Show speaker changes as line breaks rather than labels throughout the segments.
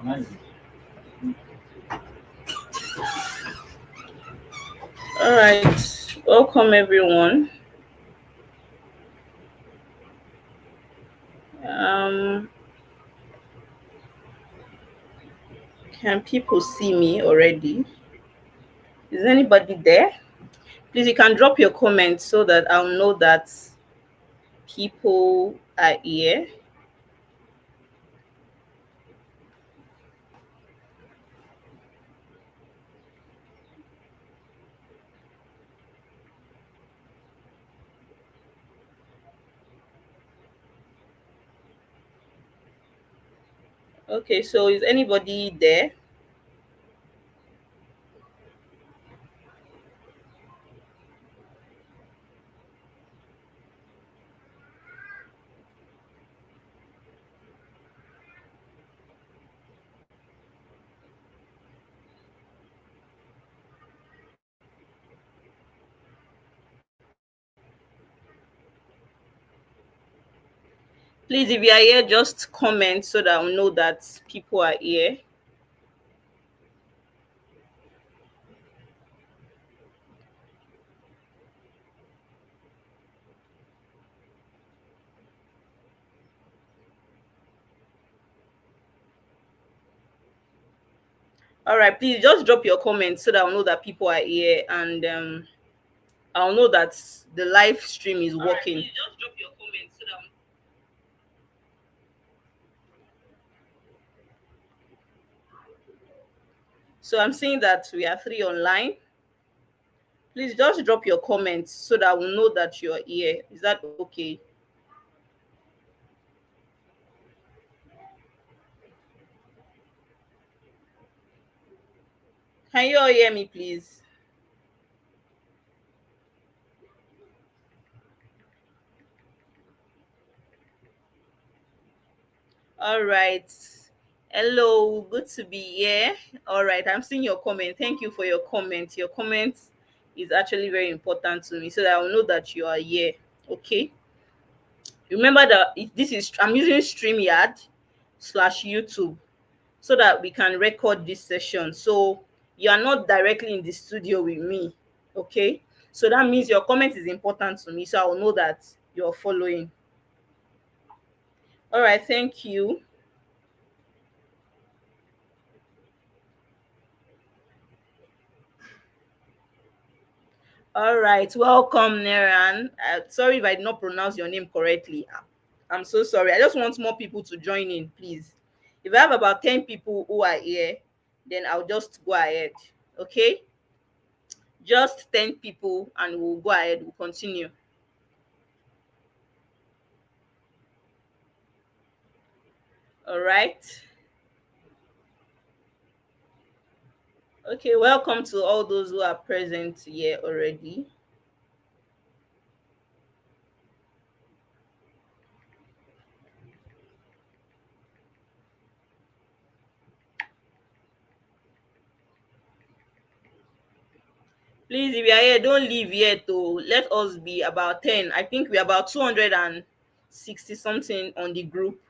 All right, welcome everyone. Um, can people see me already? Is anybody there? Please, you can drop your comments so that I'll know that people are here. Okay, so is anybody there? Please, if you are here, just comment so that I'll know that people are here. All right, please just drop your comments so that I'll know that people are here, and I'll know that the live stream is working. Please just drop your comments so that. So I'm seeing that we are three online. Please just drop your comments so that we'll know that you're here. Is that okay? Can you all hear me, please? All right. Hello, good to be here. All right, I'm seeing your comment. Thank you for your comment. Your comment is actually very important to me so that I'll know that you are here. Okay. Remember that this is I'm using StreamYard/YouTube so that we can record this session. So you are not directly in the studio with me. Okay. So that means your comment is important to me. So I will know that you're following. All right, thank you. All right, welcome, Neran. Sorry if I did not pronounce your name correctly. I'm so sorry. I just want more people to join in, please. If I have about 10 people who are here, then I'll just go ahead. Okay? Just 10 people, and we'll go ahead. We'll continue. All right. Okay, welcome to all those who are present here already. Please, if you are here, don't leave yet. To let us be about 10. I think we're about 260 something on the group.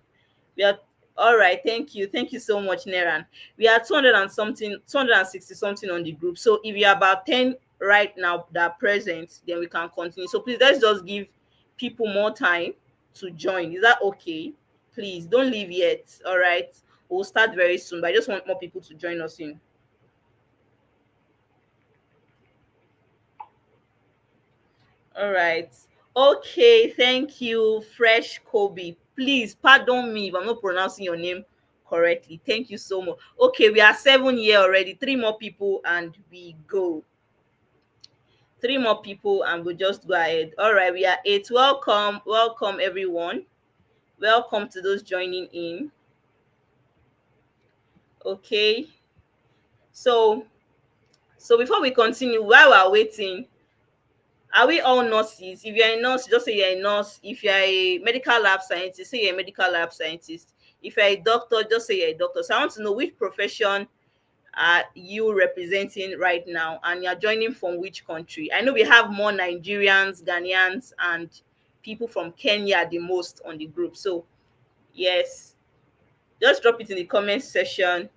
We are all right. Thank you so much, Neran. We are 200 and something, 260 something on the group. So if you are about 10 right now that are present, then we can continue. So please, let's just give people more time to join. Is that okay? Please don't leave yet. All right, we'll start very soon, but I just want more people to join us in. All right. Okay, thank you, Fresh Kobe. Please pardon me if I'm not pronouncing your name correctly. Thank you so much. Okay, we are 7 here already. Three more people and we go. Three more people and we'll just go ahead. All right, we are 8. Welcome, welcome everyone. Welcome to those joining in. Okay. So before we continue, while we're waiting, are we all nurses? If you're a nurse, just say you're a nurse. If you're a medical lab scientist, say you're a medical lab scientist. If you're a doctor, just say you're a doctor. So I want to know which profession are you representing right now, and you're joining from which country? I know we have more Nigerians, Ghanaians, and people from Kenya the most on the group. So yes. Just drop it in the comment section.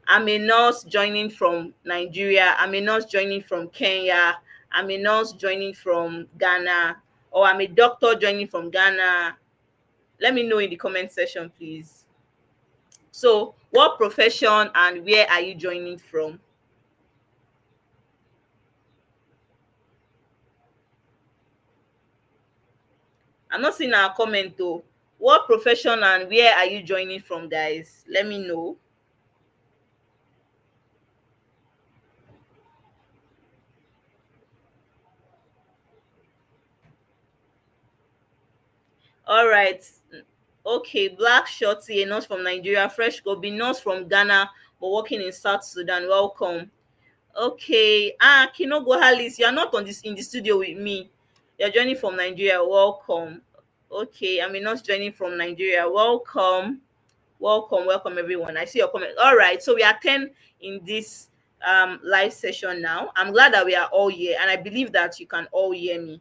I'm a nurse joining from Nigeria. I'm a nurse joining from Kenya. I'm a nurse joining from Ghana. Or I'm a doctor joining from Ghana. Let me know in the comment section, please. So, what profession and where are you joining from? I'm not seeing our comment though. What profession and where are you joining from, guys? Let me know. All right. Okay, Black Shorty, a nurse from Nigeria. Fresh Gobi, nurse from Ghana, but working in South Sudan. Welcome. Okay. Kinogo Halis, you are not on this in the studio with me. You're joining from Nigeria. Welcome. Okay, I'm a nurse joining from Nigeria. Welcome. Welcome everyone. I see your comment. All right, so we are 10 in this live session now. I'm glad that we are all here, and I believe that you can all hear me.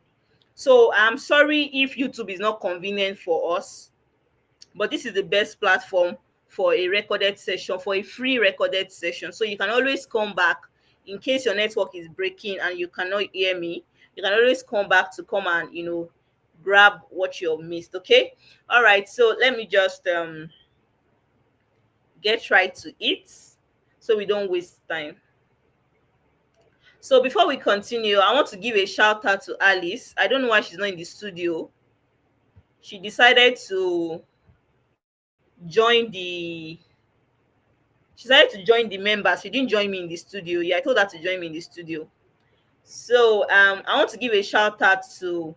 So I'm sorry if YouTube is not convenient for us, but this is the best platform for a recorded session, for a free recorded session. So you can always come back in case your network is breaking and you cannot hear me. You can always come back to come and grab what you've missed. Okay. All right. So let me just get right to it so we don't waste time. So before we continue, I want to give a shout out to Alice. I don't know why she's not in the studio. She decided to join the she decided to join the members. She didn't join me in the studio. Yeah, I told her to join me in the studio. So I want to give a shout out to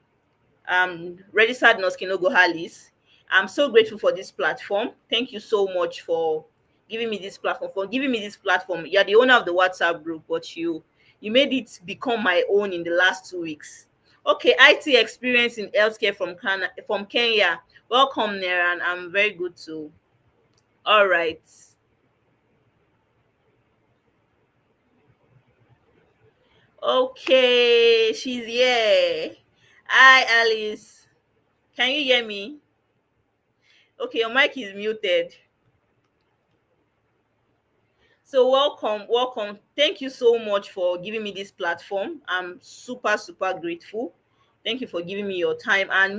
registered nurse Kinogo Halis. I'm so grateful for this platform. Thank you so much for giving me this platform. For giving me this platform. You're the owner of the WhatsApp group, but you made it become my own in the last 2 weeks. Okay, IT experience in healthcare from Kenya. Welcome, Neran. I'm very good too. All right. Okay, she's here. Hi, Alice. Can you hear me? Okay, your mic is muted. So welcome. Thank you so much for giving me this platform. I'm super grateful. Thank you for giving me your time and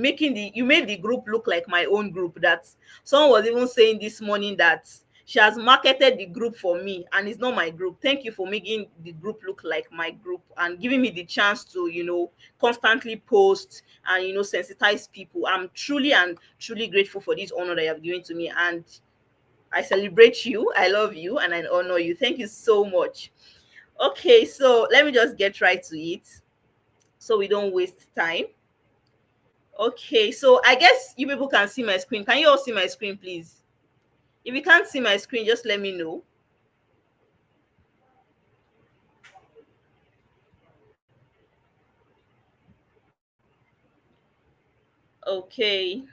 you made the group look like my own group. That someone was even saying this morning that she has marketed the group for me and it's not my group. Thank you for making the group look like my group and giving me the chance to, constantly post and sensitize people. I'm truly and truly grateful for this honor that you have given to me, and I celebrate you, I love you, and I honor you. Thank you so much. Okay, so let me just get right to it so we don't waste time. Okay, so I guess you people can see my screen. Can you all see my screen, please? If you can't see my screen, just let me know. Okay.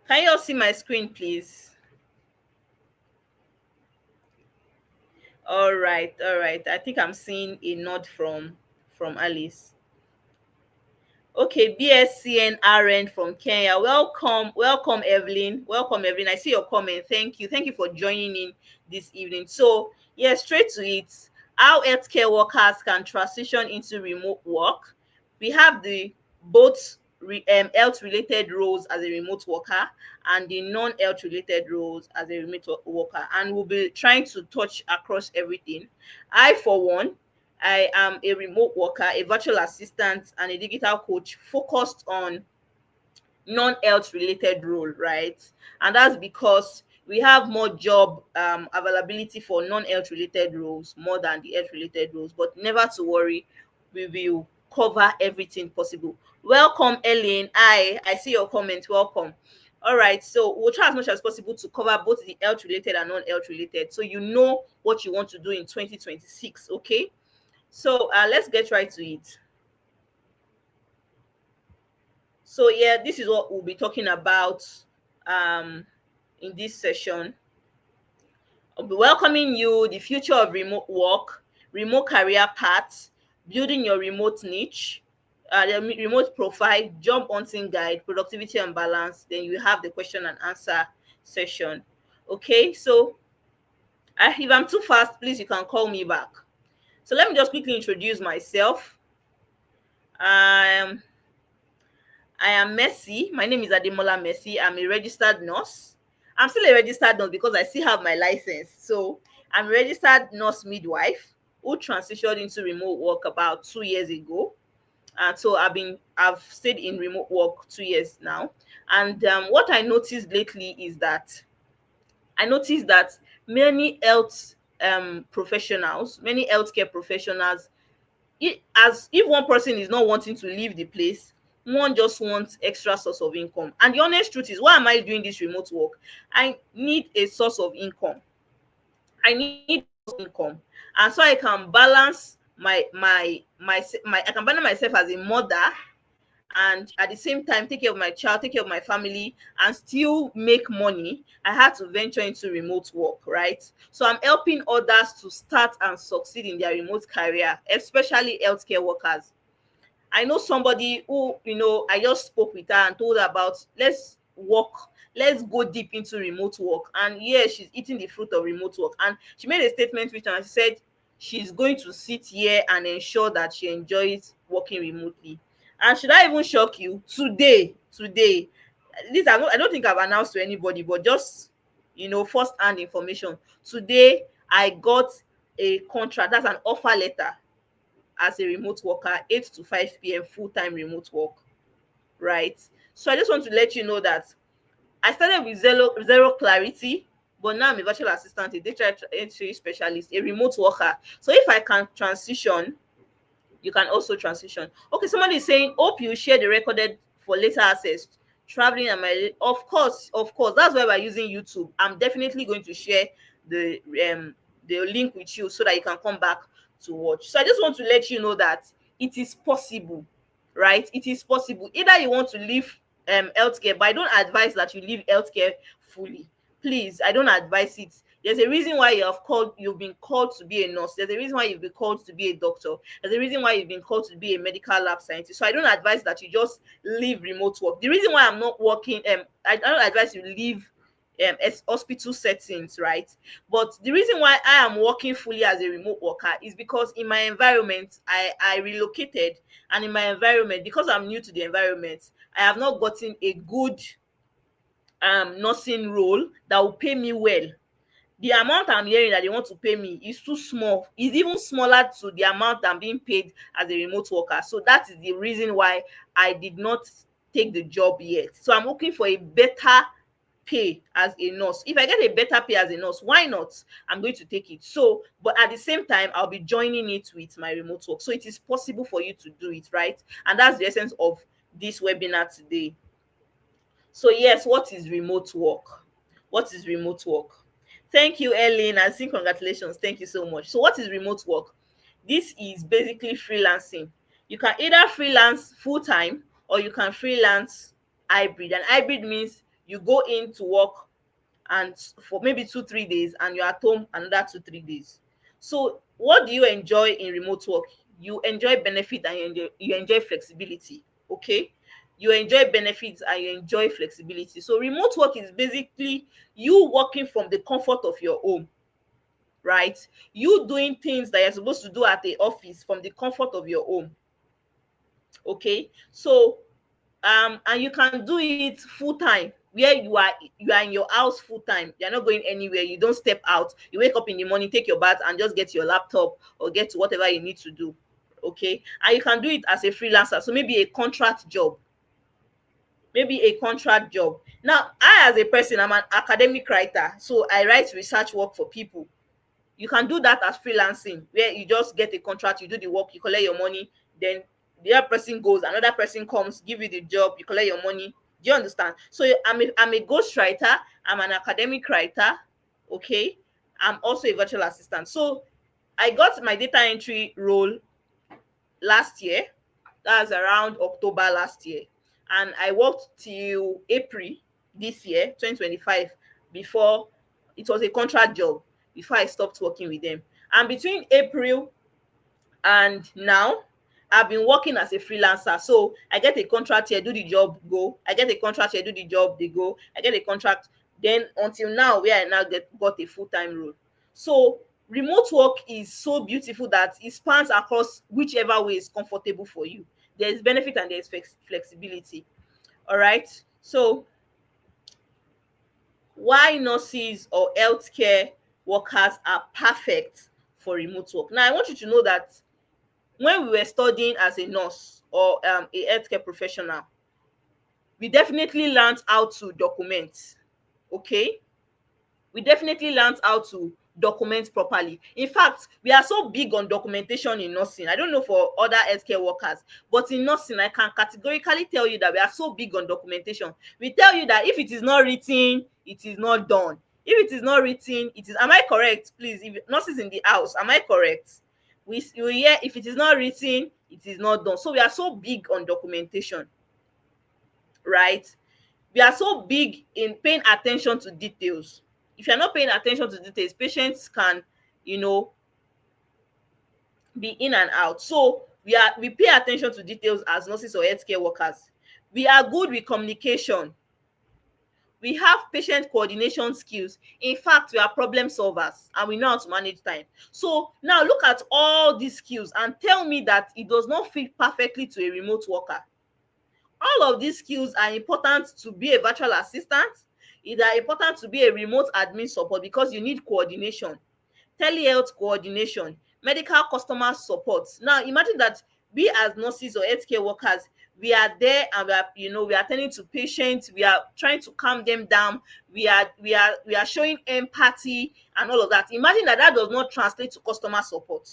Can you all see my screen, please? All right. I think I'm seeing a nod from Alice. Okay, BSCN RN from Kenya. Welcome, Evelyn. Welcome, Evelyn. I see your comment. Thank you for joining in this evening. So, yeah, straight to it. How healthcare workers can transition into remote work. We have the both health-related roles as a remote worker and the non-health related roles as a remote worker, and we'll be trying to touch across everything. I, for one, I am a remote worker, a virtual assistant, and a digital coach focused on non-health related role, right? And that's because we have more job availability for non-health related roles more than the health related roles. But never to worry, we will cover everything possible. Welcome, Ellen. I see your comment. Welcome. All right, so we'll try as much as possible to cover both the health related and non-health related, so you know what you want to do in 2026. Okay, so let's get right to it. So yeah, this is what we'll be talking about um, in this session. I'll be welcoming you, the future of remote work, remote career paths, building your remote niche, the remote profile, job hunting guide, productivity and balance. Then you have the question and answer session. Okay, so if I'm too fast, please you can call me back. So let me just quickly introduce myself. Um, I am Mercy. My name is Ademola Mercy. I'm a registered nurse. I'm still a registered nurse because I still have my license. So I'm a registered nurse midwife who transitioned into remote work about 2 years ago. And so I've stayed in remote work 2 years now. And what I noticed lately is that I noticed that many health professionals, many healthcare professionals, as if one person is not wanting to leave the place, one just wants extra source of income. And the honest truth is, why am I doing this remote work? I need a source of income. I need a source of income, and so I can balance my I can balance myself as a mother, and at the same time take care of my child, take care of my family, and still make money. I had to venture into remote work, right? So I'm helping others to start and succeed in their remote career, especially healthcare workers. I know somebody who, I just spoke with her and told her about, let's go deep into remote work. And yeah, she's eating the fruit of remote work. And she made a statement which, and she said she's going to sit here and ensure that she enjoys working remotely. And should I even shock you? Today, this I don't think I've announced to anybody, but just first hand information. Today I got a contract, that's an offer letter, as a remote worker, 8 to 5 p.m. full-time remote work, right? So I just want to let you know that I started with zero clarity, but now I'm a virtual assistant, a data entry specialist, a remote worker. So if I can transition, you can also transition. Okay, somebody is saying, hope you share the recorded for later access. Traveling and my, of course, that's why we're using YouTube. I'm definitely going to share the link with you so that you can come back to watch. So I just want to let you know that it is possible, right? It is possible. Either you want to leave healthcare, but I don't advise that you leave healthcare fully. Please, I don't advise it. There's a reason why you've been called to be a nurse. There's a reason why you've been called to be a doctor. There's a reason why you've been called to be a medical lab scientist. So I don't advise that you just leave remote work. The reason why I'm not working, I don't advise you leave hospital settings, right? But the reason why I am working fully as a remote worker is because in my environment, I relocated, and in my environment, because I'm new to the environment, I have not gotten a good nursing role that will pay me well. The amount I'm hearing that they want to pay me is too small. It's even smaller to the amount I'm being paid as a remote worker. So that is the reason why I did not take the job yet. So I'm looking for a better pay as a nurse. If I get a better pay as a nurse, why not? I'm going to take it. So, but at the same time, I'll be joining it with my remote work. So it is possible for you to do it, right? And that's the essence of this webinar today. So yes, what is remote work? What is remote work? Thank you, Ellen, and say congratulations. Thank you so much. So what is remote work? This is basically freelancing. You can either freelance full-time or you can freelance hybrid. And hybrid means you go in to work and for maybe 2-3 days, and you're at home another 2-3 days. So what do you enjoy in remote work? You enjoy benefit and you enjoy flexibility. Okay, you enjoy benefits and you enjoy flexibility. So remote work is basically you working from the comfort of your home, right? You doing things that you're supposed to do at the office from the comfort of your home. Okay, so and you can do it full time, where you are in your house full time. You're not going anywhere, you don't step out. You wake up in the morning, take your bath, and just get your laptop or get to whatever you need to do. Okay, and you can do it as a freelancer. So maybe a contract job, now I, as a person, I'm an academic writer, so I write research work for people. You can do that as freelancing, where you just get a contract, you do the work, you collect your money, then the other person goes, another person comes, give you the job, you collect your money. Do you understand? So I'm a ghostwriter, I'm an academic writer. Okay, I'm also a virtual assistant. So I got my data entry role last year. That's around October last year, and I worked till April this year, 2025, before. It was a contract job before I stopped working with them. And between April and now, I've been working as a freelancer, so I get a contract here, do the job, go. I get a contract here, do the job, they go. I get a contract, then until now, where I now got a full-time role. So remote work is so beautiful that it spans across whichever way is comfortable for you. There is benefit and there is flexibility. All right. So why nurses or healthcare workers are perfect for remote work. Now, I want you to know that when we were studying as a nurse or a healthcare professional, we definitely learned how to document. Okay, we definitely learned how to document properly. In fact, we are so big on documentation in nursing. I don't know for other healthcare workers, but in nursing, I can categorically tell you that we are so big on documentation. We tell you that if it is not written, it is not done. If it is not written, it is. Am I correct? Please, if nurses in the house, am I correct? We hear if it is not written, it is not done. So we are so big on documentation, right? We are so big in paying attention to details. If you're not paying attention to details, patients can, you know, be in and out. So we pay attention to details as nurses or healthcare workers. We are good with communication. We have patient coordination skills. In fact, we are problem solvers and we know how to manage time. So now look at all these skills and tell me that it does not fit perfectly to a remote worker. All of these skills are important to be a virtual assistant. It are important to be a remote admin support because you need coordination, telehealth coordination, medical customer support. Now imagine that we as nurses or healthcare workers, we are there and we are attending to patients, we are trying to calm them down, we are showing empathy and all of that. Imagine that that does not translate to customer support.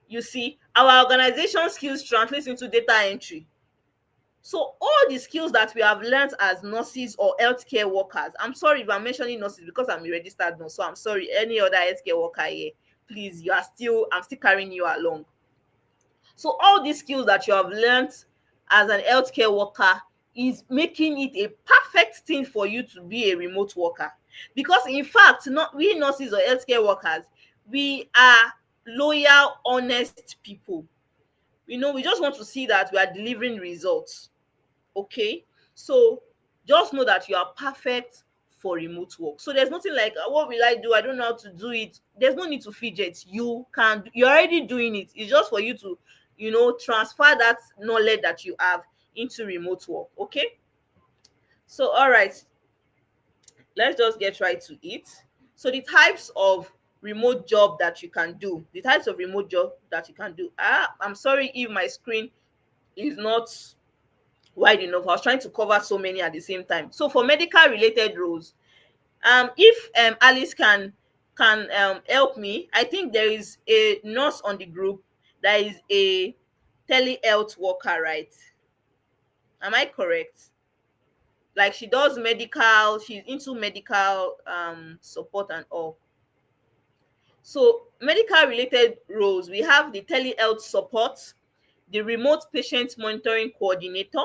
You see, our organization skills translates into data entry. So all the skills that we have learned as nurses or healthcare workers, I'm sorry if I'm mentioning nurses because I'm a registered nurse, so I'm sorry, any other healthcare worker here, please, I'm still carrying you along. So all these skills that you have learned as an healthcare worker is making it a perfect thing for you to be a remote worker. Because in fact, not we nurses or healthcare workers, we are loyal, honest people. We just want to see that we are delivering results. Okay, so just know that you are perfect for remote work. So there's nothing like, what will I do, I don't know how to do it. There's no need to fidget. You're already doing it. It's just for you to transfer that knowledge that you have into remote work. Okay, so all right, let's just get right to it. So the types of remote job that you can do, I'm sorry if my screen is not wide enough. I was trying to cover so many at the same time. So for medical related roles, if Alice can help me, I think there is a nurse on the group that is a telehealth worker, right? Am I correct? Like she does medical, she's into medical support and all. So medical related roles, we have the telehealth support, the remote patient monitoring coordinator,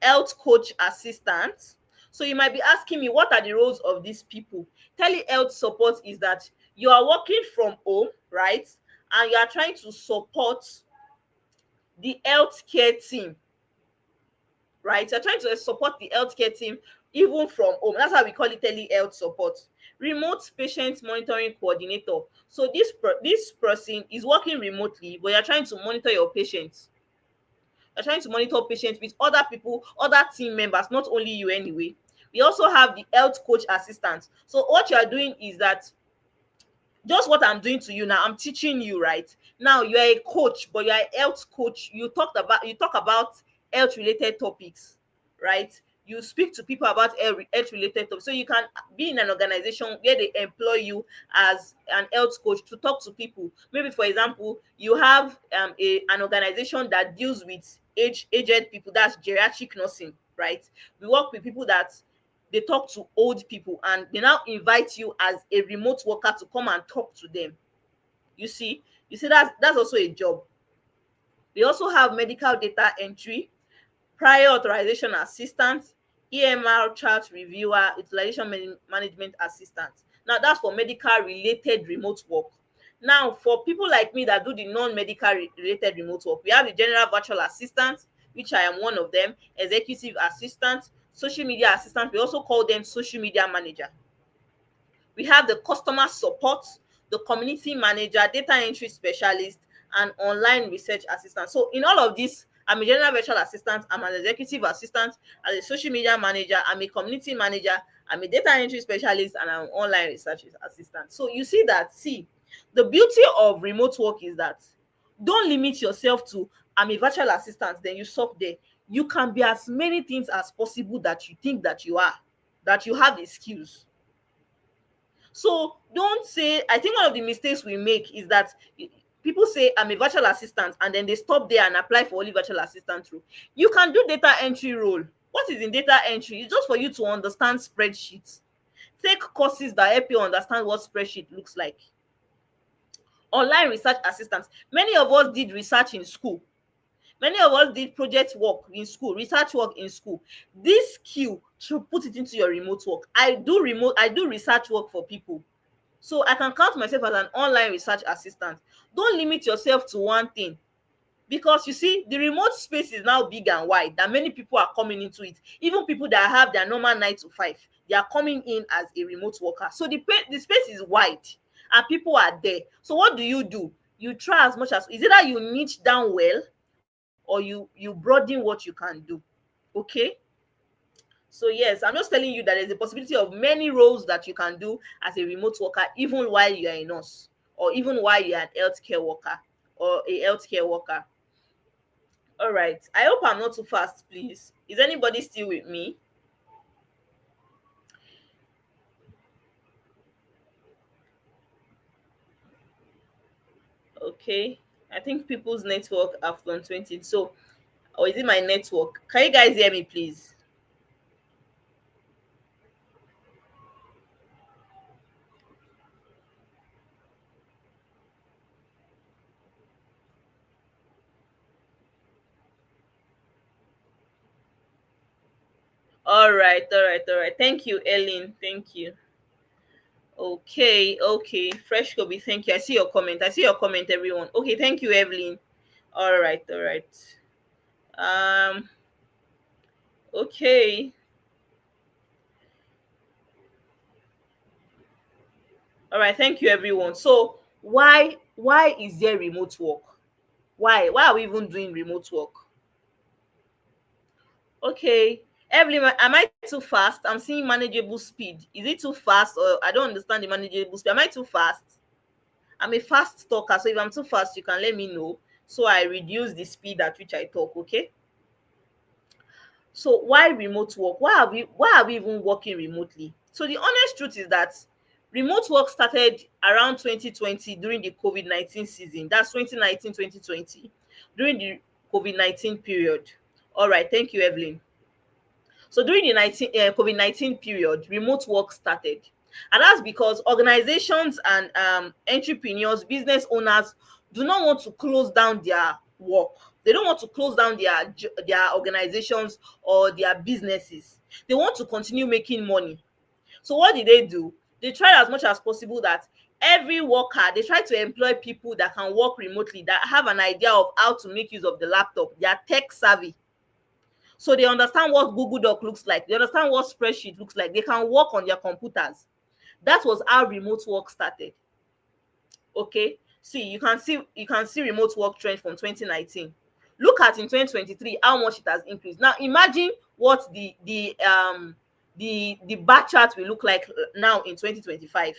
health coach assistant. So you might be asking me, what are the roles of these people? Telehealth support is that you are working from home, right? And you are trying to support the healthcare team, right? You're trying to support the healthcare team even from home. That's why we call it telehealth support. Remote patient monitoring coordinator. So this person is working remotely, but you're trying to monitor your patients. You're trying to monitor patients with other people, other team members, not only you anyway. We also have the health coach assistant. So what you are doing is that just what I'm doing to you now, I'm teaching you, right? Now you are a coach, but you are a health coach. You talk about health related topics, right? You speak to people about health related topics. So you can be in an organization where they employ you as an health coach to talk to people. Maybe for example, you have an organization that deals with aged people, that's geriatric nursing, right? We work with people that they talk to old people and they now invite you as a remote worker to come and talk to them. You see that's also a job. We also have medical data entry, prior authorization assistant, EMR chart reviewer, utilization management assistant. Now that's for medical related remote work. Now, for people like me that do the non-medical related remote work, we have the general virtual assistant, which I am one of them, executive assistant, social media assistant. We also call them social media manager. We have the customer support, the community manager, data entry specialist, and online research assistant. So in all of this, I'm a general virtual assistant, I'm an executive assistant, as a social media manager, I'm a community manager, I'm a data entry specialist, and I'm an online research assistant. So you see that, see, the beauty of remote work is that don't limit yourself to I'm a virtual assistant, then you stop there. You can be as many things as possible that you think that you are, that you have the skills. So don't say, I think one of the mistakes we make is that people say I'm a virtual assistant and then they stop there and apply for only virtual assistant role. You can do data entry role. What is in data entry? It's just for you to understand spreadsheets. Take courses that help you understand what spreadsheet looks like. Online research assistants. Many of us did research in school. Many of us did project work in school, research work in school. This skill should put it into your remote work. I do research work for people. So I can count myself as an online research assistant. Don't limit yourself to one thing, because you see the remote space is now big and wide that many people are coming into it. Even people that have their normal 9 to 5, they are coming in as a remote worker. So the space is wide and people are there. So what do? You try as much as, is it that you niche down well, or you broaden what you can do. Okay. So yes, I'm just telling you that there's a possibility of many roles that you can do as a remote worker, even while you are a nurse, or even while you're an healthcare worker or a healthcare worker. All right. I hope I'm not too fast, please. Is anybody still with me? Okay. I think people's network have done 20. So, or is it my network? Can you guys hear me, please? All right, all right, all right. Thank you, Ellen. Thank you. Okay, okay. Fresh Kobe, thank you. I see your comment. I see your comment, everyone. Okay, thank you, Evelyn. All right, all right. Um, okay. All right, thank you, everyone. So why is there remote work? Why are we even doing remote work? Okay. Evelyn, am I too fast? I'm seeing manageable speed. Is it too fast, or I don't understand the manageable speed? Am I too fast? I'm a fast talker, so if I'm too fast, you can let me know so I reduce the speed at which I talk, okay? So why remote work? Why are we even working remotely? So the honest truth is that remote work started around 2020 during the COVID-19 season. That's 2019, 2020, during the COVID-19 period. All right, thank you, Evelyn. So during the COVID-19 period, remote work started. And that's because organizations and entrepreneurs, business owners do not want to close down their work. They don't want to close down their organizations or their businesses. They want to continue making money. So what did they do? They tried as much as possible that every worker, they try to employ people that can work remotely, that have an idea of how to make use of the laptop. They are tech savvy. So they understand what Google Doc looks like. They understand what spreadsheet looks like. They can work on their computers. That was how remote work started. Okay. See, you can see remote work trend from 2019. Look at in 2023 how much it has increased. Now imagine what the bar chart will look like now in 2025.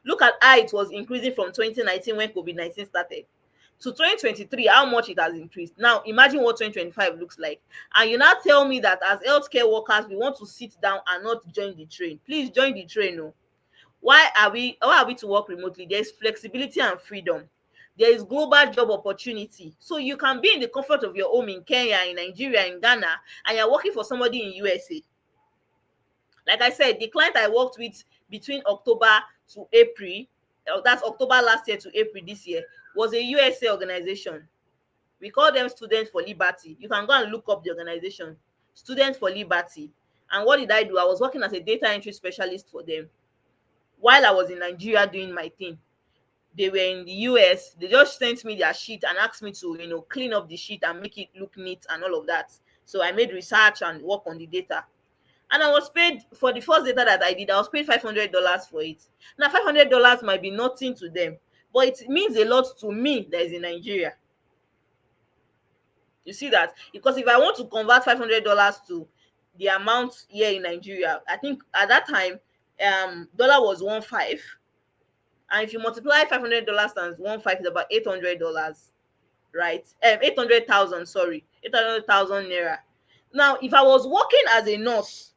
Look at how it was increasing from 2019 when COVID-19 started to 2023, how much it has increased. Now imagine what 2025 looks like. And you now tell me that as healthcare workers, we want to sit down and not join the train. Please join the train. No. Why are we to work remotely? There is flexibility and freedom. There is global job opportunity. So you can be in the comfort of your home in Kenya, in Nigeria, in Ghana, and you're working for somebody in USA. Like I said, the client I worked with between October to April, that's October last year to April this year, was a USA organization. We call them Students for Liberty. You can go and look up the organization, Students for Liberty. And what did I do? I was working as a data entry specialist for them while I was in Nigeria doing my thing. They were in the US. They just sent me their sheet and asked me to, clean up the sheet and make it look neat and all of that. So I made research and work on the data. And I was paid for the first data that I did. I was paid $500 for it. Now, $500 might be nothing to them, but it means a lot to me that is in Nigeria. You see that? Because if I want to convert $500 to the amount here in Nigeria, I think at that time, dollar was 1.5, and if you multiply $500 times 1.5, is about $800, right? 800,000, sorry, 800,000 naira. Now, if I was working as a nurse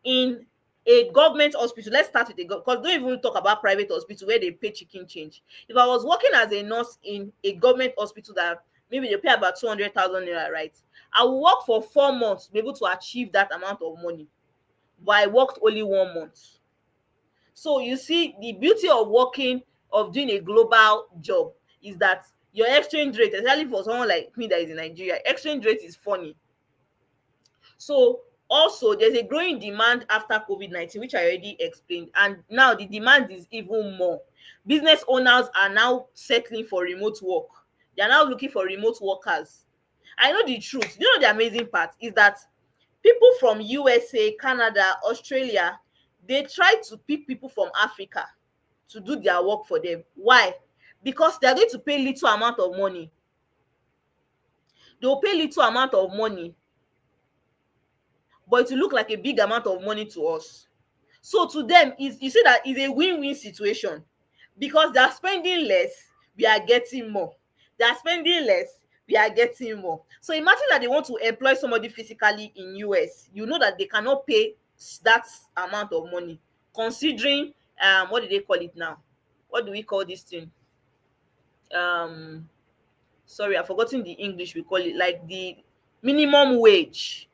in a government hospital, let's start with because don't even talk about private hospital where they pay chicken change. If I was working as a nurse in a government hospital that maybe they pay about 200,000 naira, right? I will work for 4 months to be able to achieve that amount of money, but I worked only 1 month. So you see, the beauty of working, of doing a global job, is that your exchange rate, especially for someone like me that is in Nigeria, exchange rate is funny. So also there's a growing demand after COVID-19, which I already explained, and now the demand is even more. Business owners are now settling for remote work. They are now looking for remote workers. I know the truth. You know, the amazing part is that people from USA, Canada, Australia, they try to pick people from Africa to do their work for them. Why? Because they are going to pay little amount of money. They will pay little amount of money, but it will look like a big amount of money to us. So to them, is, you see, that is a win-win situation, because they are spending less, we are getting more. They are spending less, we are getting more. So imagine that they want to employ somebody physically in US. You know that they cannot pay that amount of money, considering what do they call it now? What do we call this thing? Um, sorry, I've forgotten the English we call it, like the minimum wage.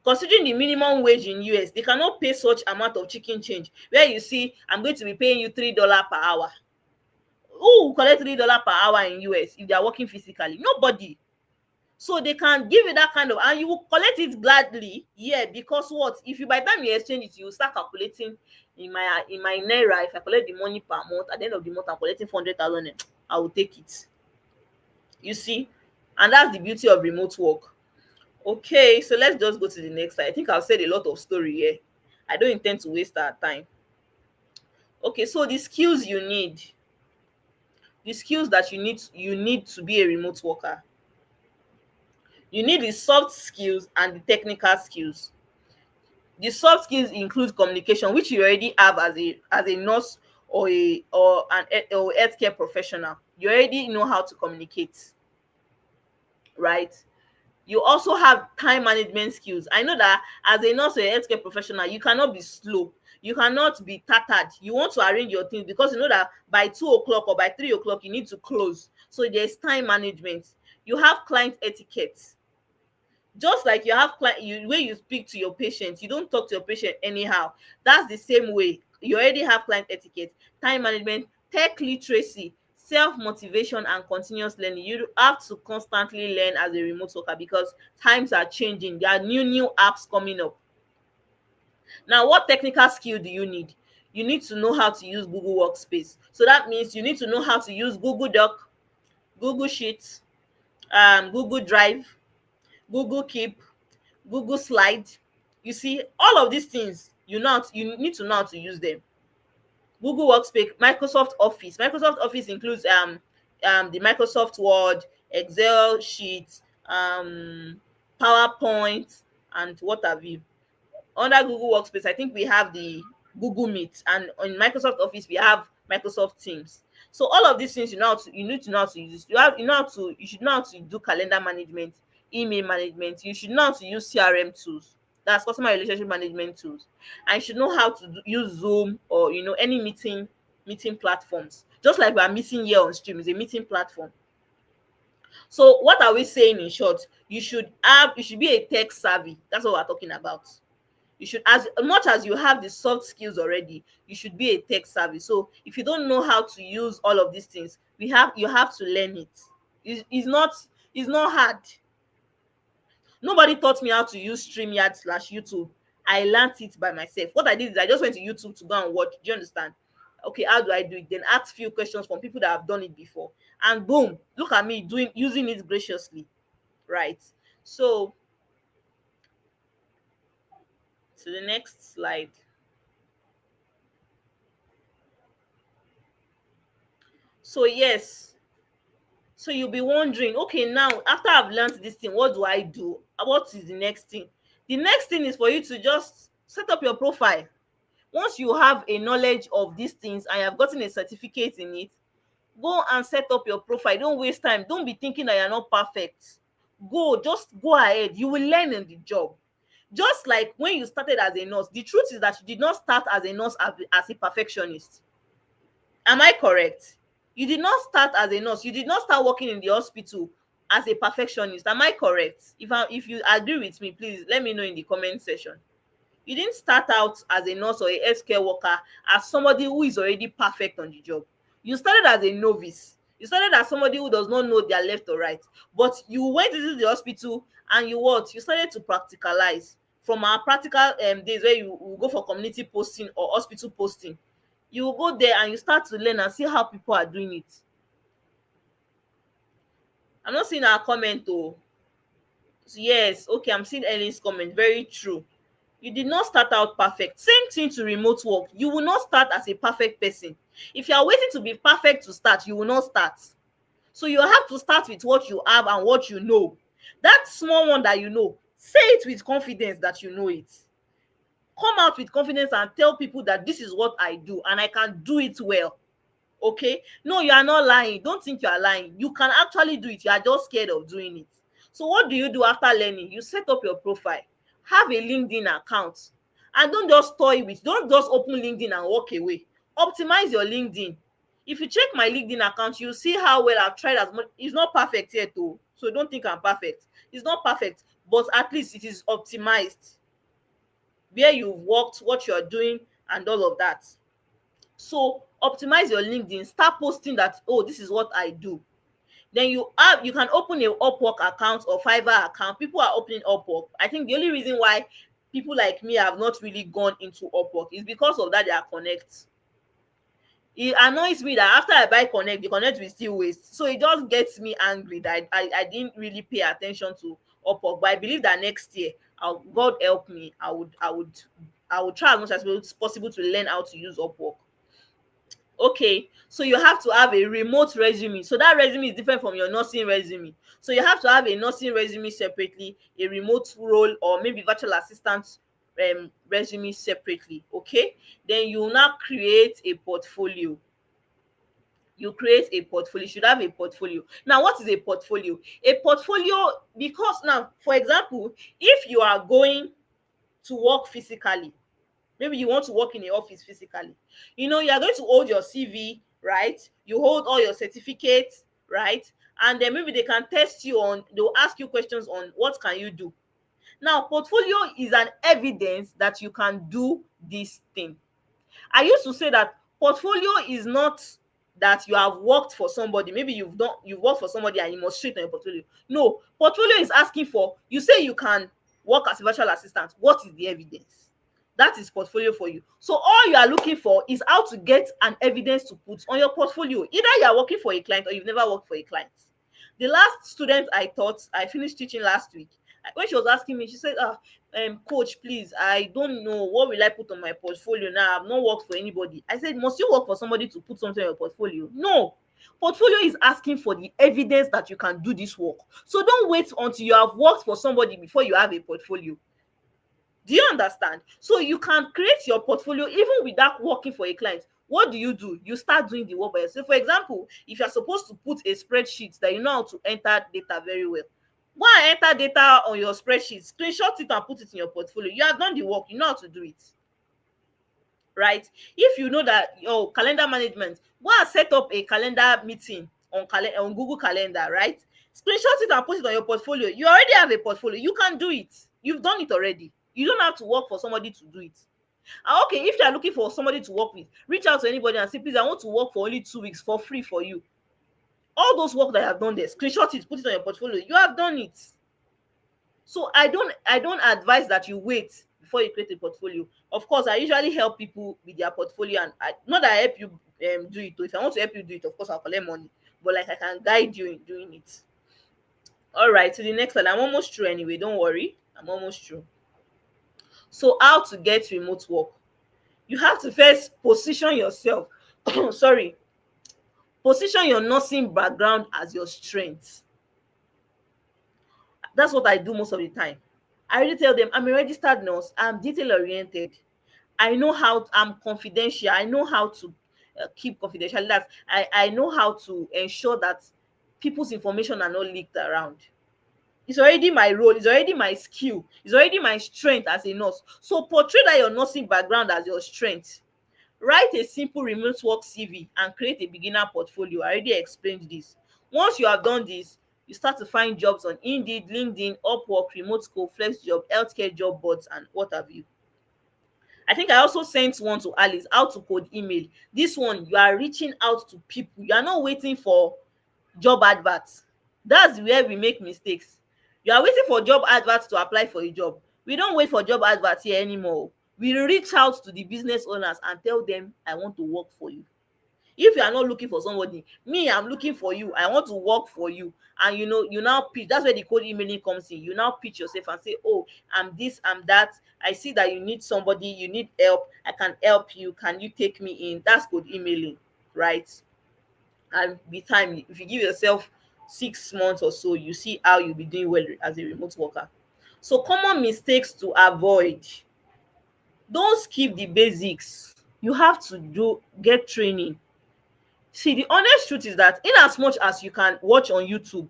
Considering the minimum wage in US, they cannot pay such amount of chicken change where you see, I'm going to be paying you $3 per hour. Who will collect $3 per hour in US if they are working physically? Nobody. So they can give you that kind of, and you will collect it gladly. Yeah, because what? If you, by the time you exchange it, you will start calculating in my naira. If I collect the money per month, at the end of the month I'm collecting 400,000, I will take it. You see? And that's the beauty of remote work. Okay, so let's just go to the next slide. I think I've said a lot of story here. I don't intend to waste our time. Okay, so the skills you need, the skills that you need to be a remote worker. You need the soft skills and the technical skills. The soft skills include communication, which you already have as a nurse or or healthcare professional. You already know how to communicate, right? You also have time management skills. I know that as a nurse or a healthcare professional, you cannot be slow, you cannot be tattered. You want to arrange your things because you know that by 2 o'clock or by 3 o'clock you need to close. So there's time management. You have client etiquette. Just like you have way you speak to your patient, you don't talk to your patient anyhow. That's the same way. You already have client etiquette, time management, tech literacy, self-motivation, and continuous learning. You have to constantly learn as a remote worker because times are changing. There are new apps coming up. Now, what technical skill do you need? You need to know how to use Google Workspace. So that means you need to know how to use Google Doc, Google Sheets, Google Drive, Google Keep, Google Slide. You see, all of these things, you need to know how to use them. Google Workspace, Microsoft Office. Microsoft Office includes the Microsoft Word, Excel sheets, PowerPoint, and what have you. Under Google Workspace, I think we have the Google Meet, and on Microsoft Office we have Microsoft Teams. So all of these things you need to know how to use. You should know how to do calendar management, email management. You should know how to use CRM tools. That's customer relationship management tools. And you should know how to use Zoom or any meeting platforms. Just like we are meeting here on stream is a meeting platform. So what are we saying in short? You should be a tech savvy. That's what we're talking about. You should, as much as you have the soft skills already, you should be a tech savvy. So if you don't know how to use all of these things, you have to learn it. It's not hard. Nobody taught me how to use StreamYard/YouTube. I learned it by myself. What I did is I just went to YouTube to go and watch. Do you understand? Okay, how do I do it? Then ask few questions from people that have done it before, and boom, look at me doing using it graciously, right? So to the next slide. So yes, so you'll be wondering, okay, now after I've learned this thing, what do I do? What is the next thing? The next thing is for you to just set up your profile. Once you have a knowledge of these things and you have gotten a certificate in it, go and set up your profile. Don't waste time. Don't be thinking that you're not perfect. Just go ahead. You will learn in the job. Just like when you started as a nurse, the truth is that you did not start as a nurse as a perfectionist. Am I correct? You did not start as a nurse. You did not start working in the hospital as a perfectionist. Am I correct? If you agree with me, please let me know in the comment section. You didn't start out as a nurse or a healthcare worker as somebody who is already perfect on the job. You started as a novice. You started as somebody who does not know their left or right. But you went into the hospital and you what? You started to practicalize. From our practical days where you will go for community posting or hospital posting, you will go there and you start to learn and see how people are doing it. I'm not seeing our comment though. Yes, okay, I'm seeing Ellen's comment. Very true. You did not start out perfect. Same thing to remote work. You will not start as a perfect person. If you are waiting to be perfect to start, you will not start. So you have to start with what you have and what you know. That small one that you know, say it with confidence that you know it. Come out with confidence and tell people that this is what I do and I can do it well. Okay, no, you are not lying. Don't think you are lying. You can actually do it. You are just scared of doing it. So what do you do after learning? You set up your profile, have a LinkedIn account, and don't just open LinkedIn and walk away. Optimize your LinkedIn. If you check my LinkedIn account, you see how well I've tried. As much, it's not perfect yet though, so don't think I'm perfect. It's not perfect, but at least it is optimized, where you've worked, what you're doing, and all of that. So optimize your LinkedIn. Start posting that, oh, this is what I do. Then you can open a Upwork account or Fiverr account. People are opening Upwork. I think the only reason why people like me have not really gone into Upwork is because of that they are connect. It annoys me that after I buy connect, the connect will still waste. So it just gets me angry that I didn't really pay attention to Upwork. But I believe that next year, God help me, I would try as much as possible to learn how to use Upwork. Okay, so you have to have a remote resume. So that resume is different from your nursing resume. So you have to have a nursing resume separately, a remote role or maybe virtual assistant resume separately. Okay, then you now create a portfolio. You create a portfolio. You should have a portfolio. Now, what is a portfolio? A portfolio, because now, for example, if you are going to work physically, maybe you want to work in a office physically, you are going to hold your CV, right? You hold all your certificates, right? And then maybe they can test you on, they'll ask you questions on what can you do. Now, portfolio is an evidence that you can do this thing. I used to say that portfolio is not that you have worked for somebody. Maybe you've worked for somebody and you must show it on your portfolio. No, portfolio is asking for, you say you can work as a virtual assistant. What is the evidence? That is portfolio for you. So all you are looking for is how to get an evidence to put on your portfolio. Either you are working for a client or you've never worked for a client. The last student I finished teaching last week, when she was asking me, she said, coach, please, I don't know what will I put on my portfolio now. I've not worked for anybody. I said, must you work for somebody to put something on your portfolio? No. Portfolio is asking for the evidence that you can do this work. So don't wait until you have worked for somebody before you have a portfolio. Do you understand? So you can create your portfolio even without working for a client. What do? You start doing the work by yourself. For example, if you're supposed to put a spreadsheet that you know how to enter data very well, go and enter data on your spreadsheet, screenshot it and put it in your portfolio. You have done the work, you know how to do it. Right? If you know that your calendar management, go and set up a calendar meeting on Google Calendar, right? Screenshot it and put it on your portfolio. You already have a portfolio. You can do it. You've done it already. You don't have to work for somebody to do it. And okay, if you are looking for somebody to work with, reach out to anybody and say, please, I want to work for only 2 weeks for free for you. All those work that you have done there, screenshot it, put it on your portfolio. You have done it. So I don't advise that you wait before you create a portfolio. Of course, I usually help people with their portfolio, and not that I help you do it. If I want to help you do it, of course I'll collect money, but like I can guide you in doing it. All right, to the next one. I'm almost through anyway, don't worry, I'm almost through. So how to get remote work? You have to first position yourself sorry, position your nursing background as your strength. That's what I do most of the time. I really tell them I'm a registered nurse, I'm detail oriented, I know how, I'm confidential, I know how to keep confidential. I know how to ensure that people's information are not leaked around. It's already my role, it's already my skill, it's already my strength as a nurse. So portray that your nursing background as your strength. Write a simple remote work CV and create a beginner portfolio. I already explained this. Once you have done this, you start to find jobs on Indeed, LinkedIn, Upwork, Remote Scope, FlexJob, healthcare job boards, and what have you. I think I also sent one to Alice, how to code email. This one, you are reaching out to people. You are not waiting for job adverts. That's where we make mistakes. You are waiting for job adverts to apply for a job. We don't wait for job adverts here anymore. We reach out to the business owners and tell them, I want to work for you. If you are not looking for somebody, me, I'm looking for you, I want to work for you. And you now pitch. That's where the code emailing comes in. You now pitch yourself and say, oh, I'm this, I'm that, I see that you need somebody, you need help, I can help you, can you take me in? That's code emailing, right? And with time, if you give yourself 6 months or so, you see how you'll be doing well as a remote worker. So common mistakes to avoid: don't skip the basics. You have to get training. See, the honest truth is that in as much as you can watch on YouTube,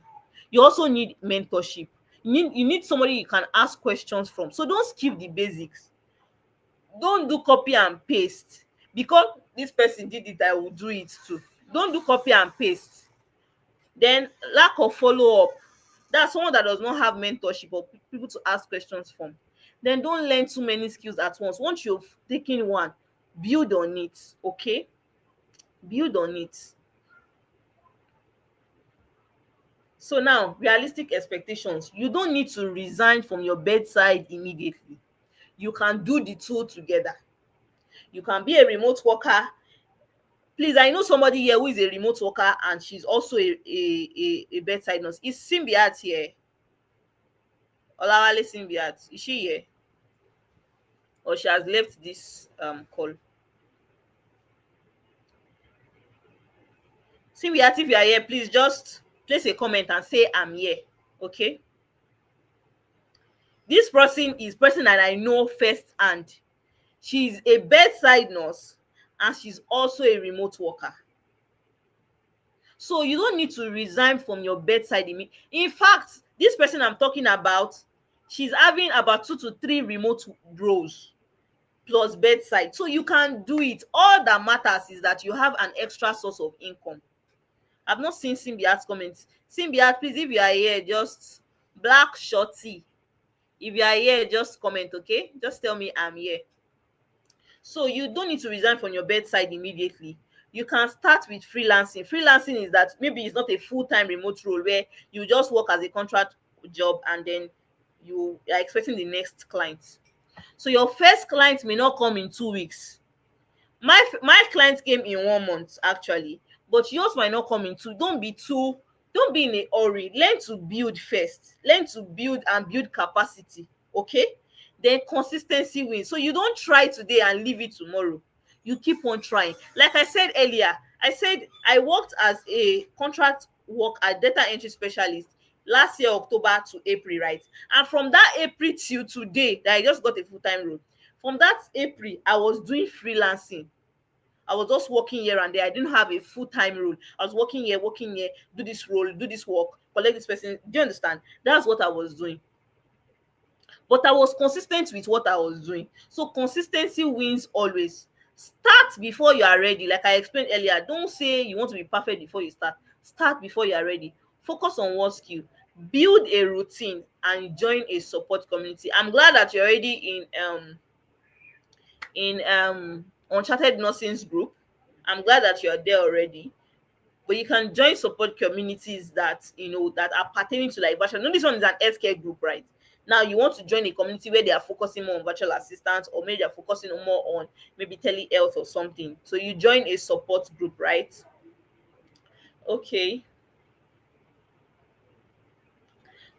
you also need mentorship. You need somebody you can ask questions from. So don't skip the basics. Don't do copy and paste. Because this person did it, I will do it too. Don't do copy and paste. Then lack of follow-up. That's someone that does not have mentorship or people to ask questions from. Then don't learn too many skills at once. Once you've taken one, build on it. Okay, build on it. So now, realistic expectations. You don't need to resign from your bedside immediately. You can do the two together. You can be a remote worker. Please, I know somebody here who is a remote worker and she's also a bedside nurse. Is Simbiat here? Olawale Simbiat, is she here? Or she has left this call? Simbiat, if you are here, please just place a comment and say I'm here. Okay? This person that I know firsthand. She's a bedside nurse and she's also a remote worker. So you don't need to resign from your bedside. In fact, this person I'm talking about, she's having about 2 to 3 remote roles plus bedside. So you can do it. All that matters is that you have an extra source of income. I've not seen Simbiat's comments. Simbiat, please, if you are here, just black shorty. If you are here, just comment, okay? Just tell me I'm here. So you don't need to resign from your bedside immediately. You can start with freelancing. Freelancing is that maybe it's not a full-time remote role where you just work as a contract job and then you are expecting the next client. So your first client may not come in 2 weeks. My client came in 1 month actually, but yours might not come in two. Don't be in a hurry. Learn to build first. Learn to build and build capacity. Okay? Then consistency wins. So you don't try today and leave it tomorrow. You keep on trying. Like I said earlier, I said I worked as a contract work at data entry specialist last year October to April, right? And from that April till today that I just got a full-time role, from that April I was doing freelancing. I was just working here and there. I didn't have a full-time role. I was working here, do this role, do this work, collect this person. Do you understand? That's what I was doing. But I was consistent with what I was doing. So consistency wins always. Start before you are ready. Like I explained earlier, don't say you want to be perfect before you start. Start before you are ready. Focus on one skill. Build a routine and join a support community. I'm glad that you're already in Uncharted Nursing's group. I'm glad that you're there already. But you can join support communities that that are pertaining to like version. No, this one is an healthcare group, right? Now you want to join a community where they are focusing more on virtual assistants, or maybe they're focusing more on maybe telehealth or something. So you join a support group, right? Okay.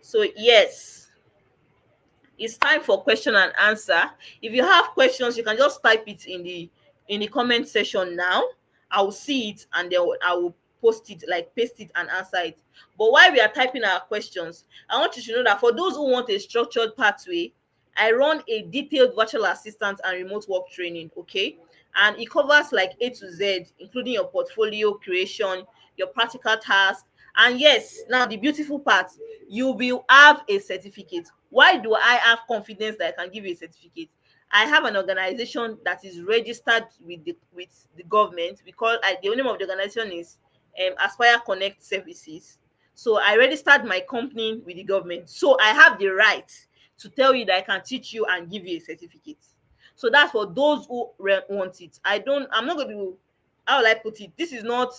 So yes, it's time for question and answer. If you have questions, you can just type it in the comment section now. I will see it, and then I will post it, like paste it and answer it. But while we are typing our questions, I want you to know that for those who want a structured pathway, I run a detailed virtual assistant and remote work training, okay? And it covers like A to Z, including your portfolio creation, your practical tasks. And yes, now the beautiful part, you will have a certificate. Why do I have confidence that I can give you a certificate? I have an organization that is registered with the government. Because the name of the organization is Aspire Connect Services. So I registered my company with the government. So I have the right to tell you that I can teach you and give you a certificate. So that's for those who want it. I'm not going to, how will I put it? This is not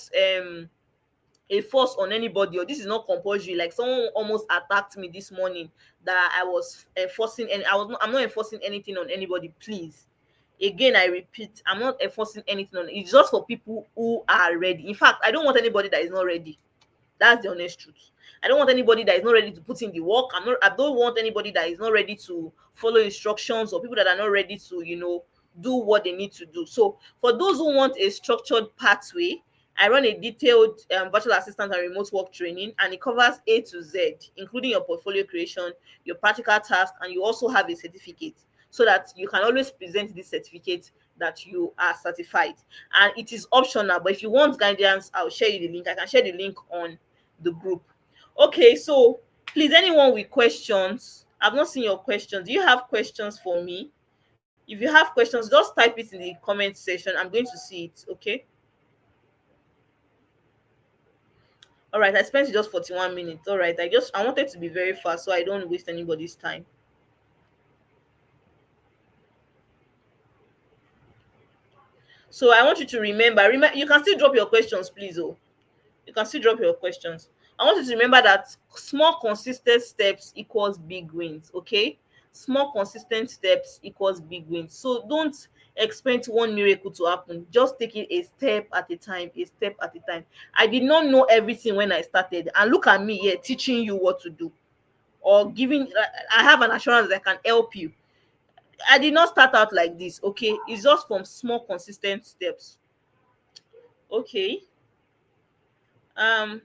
a force on anybody, or this is not compulsory. Like someone almost attacked me this morning that I was enforcing, and I'm not enforcing anything on anybody, please. Again, I repeat, I'm not enforcing anything on, it's just for people who are ready. In fact, I don't want anybody that is not ready. That's the honest truth. I don't want anybody that is not ready to put in the work. I don't want anybody that is not ready to follow instructions, or people that are not ready to, do what they need to do. So for those who want a structured pathway, I run a detailed virtual assistant and remote work training, and it covers A to Z, including your portfolio creation, your practical task, and you also have a certificate, so that you can always present this certificate that you are certified. And it is optional, but if you want guidance, I'll share you the link. I can share the link on the group. Okay, so please, anyone with questions, I've not seen your questions. Do you have questions for me? If you have questions, just type it in the comment section. I'm going to see it. Okay. All right, I spent just 41 minutes. All right, I wanted to be very fast so I don't waste anybody's time. So I want you to remember, you can still drop your questions, please. Oh, you can still drop your questions. I want you to remember that small consistent steps equals big wins. Okay, small consistent steps equals big wins. So don't expect one miracle to happen. Just take it a step at a time, a step at a time. I did not know everything when I started, and look at me here teaching you what to do, or giving, I have an assurance that I can help you. I did not start out like this. Okay, it's just from small consistent steps. Okay. um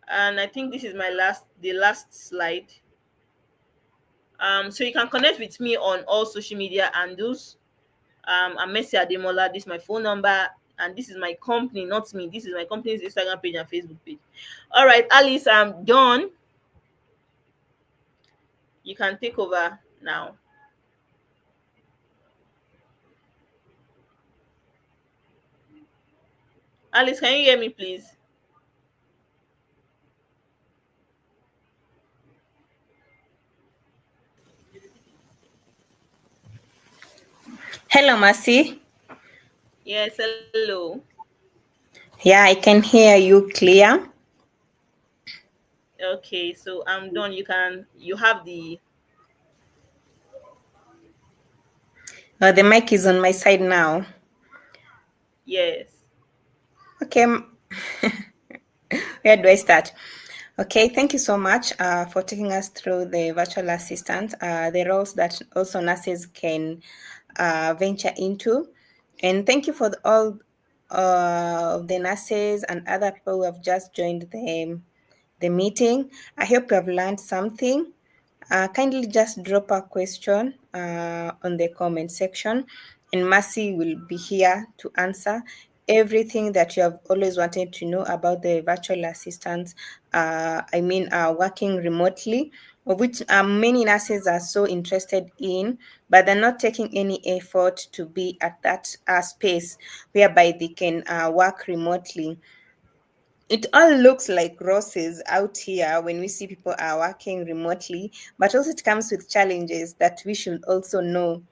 and I think this is the last slide. So you can connect with me on all social media handles. I'm Messi Ademola. This is my phone number, and this is my company, not me. This is my company's Instagram page and Facebook page. All right, Alice, I'm done. You can take over now. Alice, can you hear me, please?
Hello, Mercy.
Yes, hello.
Yeah, I can hear you clear.
Okay, so I'm done. You have the.
The mic is on my side now.
Yes.
Okay, where do I start? Okay, thank you so much for taking us through the virtual assistant, the roles that also nurses can venture into. And thank you for all the nurses and other people who have just joined the meeting. I hope you have learned something. Kindly just drop a question on the comment section, and Mercy will be here to answer everything that you have always wanted to know about the virtual assistants. Working remotely, of which many nurses are so interested in, but they're not taking any effort to be at that space whereby they can work remotely. It all looks like roses out here when we see people are working remotely, but also it comes with challenges that we should also know.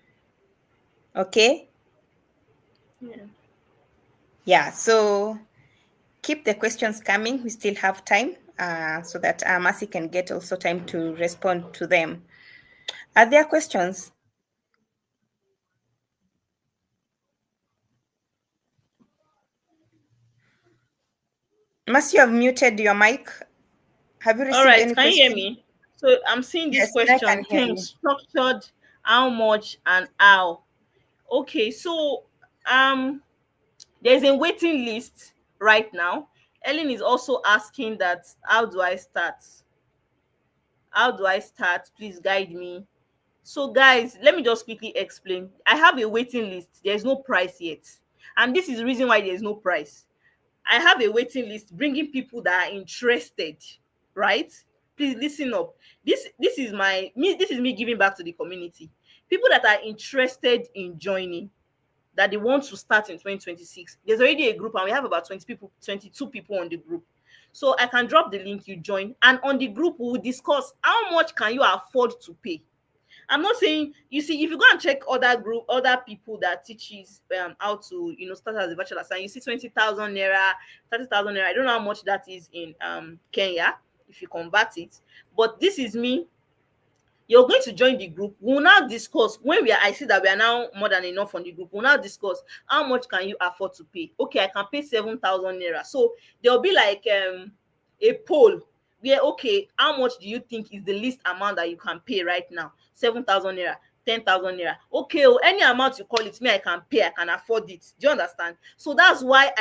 Okay?
Yeah.
Yeah, so keep the questions coming. We still have time. so that Mercy can get also time to respond to them. Are there questions? Mercy, you have muted your mic. Have you
All
received
right,
any
can you hear
question?
me? So I'm seeing this
Yes, I can
question.
hear you.
Structured, how much and how? Okay, so um there's a waiting list right now. Ellen is also asking that how do I start? How do I start? Please guide me. So guys, let me just quickly explain. I have a waiting list. There's no price yet. And this is the reason why there's no price. I have a waiting list bringing people that are interested, right? Please listen up. This is this is me giving back to the community. People that are interested in joining, that they want to start in 2026. There's already a group and we have about 20 people, 22 people on the group. So I can drop the link, you join, and on the group we will discuss how much can you afford to pay. I'm not saying, you see, if you go and check other people that teaches how to, start as a bachelor, and you see 20,000 naira, 30,000 naira. I don't know how much that is in Kenya if you convert it, but this is me. You're going to join the group. We'll now discuss when I see that we are now more than enough on the group. We'll now discuss how much can you afford to pay. Okay, I can pay 7,000 naira. So there'll be like a poll where, okay, how much do you think is the least amount that you can pay right now? 7,000 naira, 10,000 naira. Okay, oh, any amount you call it, me I can pay, I can afford it. Do you understand? So that's why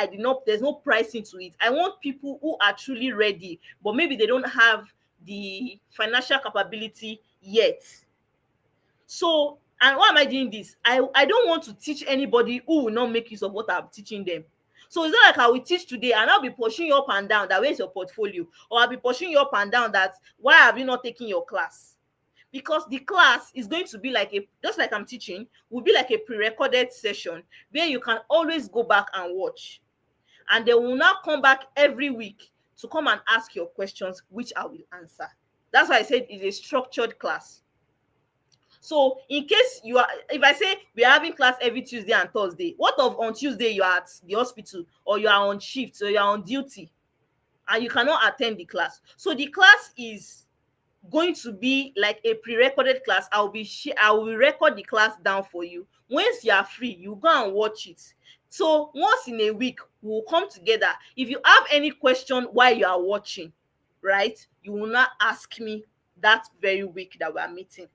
there's no pricing to it. I want people who are truly ready, but maybe they don't have the financial capability yet. So, and why am I doing this? I don't want to teach anybody who will not make use of what I'm teaching them. So it's not like I will teach today and I'll be pushing you up and down that where's your portfolio, or I'll be pushing you up and down that why have you not taken your class? Because the class is going to be like just like I'm teaching, will be like a pre-recorded session where you can always go back and watch, and they will now come back every week to come and ask your questions, which I will answer. That's why I said it's a structured class. So in case you are, if I say we are having class every Tuesday and Thursday, what of on Tuesday you are at the hospital, or you are on shift, or you are on duty, and you cannot attend the class? So the class is going to be like a pre-recorded class. I will record the class down for you. Once you are free, you go and watch it. So once in a week, we'll come together. If you have any question while you are watching, right, you will not ask me that very week that we are meeting.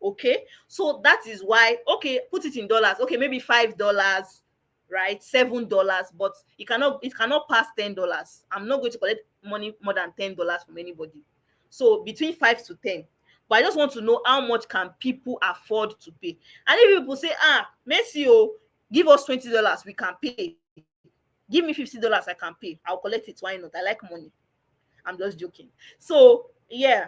Okay, so that is why, okay, put it in dollars. Okay, maybe $5, right, $7, but it cannot pass $10. I'm not going to collect money more than $10 from anybody. So between 5 to 10. But I just want to know how much can people afford to pay. And if people say, Messi, oh, give us $20, we can pay. Give me $50, I can pay. I'll collect it. Why not? I like money. I'm just joking. So yeah,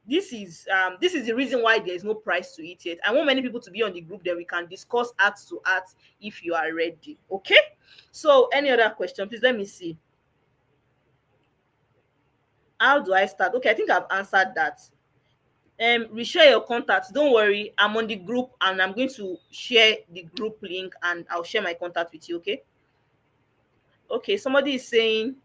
this is the reason why there is no price to it yet. I want many people to be on the group that we can discuss art to art if you are ready. Okay. So any other question, please let me see. How do I start? Okay, I think I've answered that. Reshare your contacts. Don't worry, I'm on the group and I'm going to share the group link and I'll share my contact with you. Okay. Okay, somebody is saying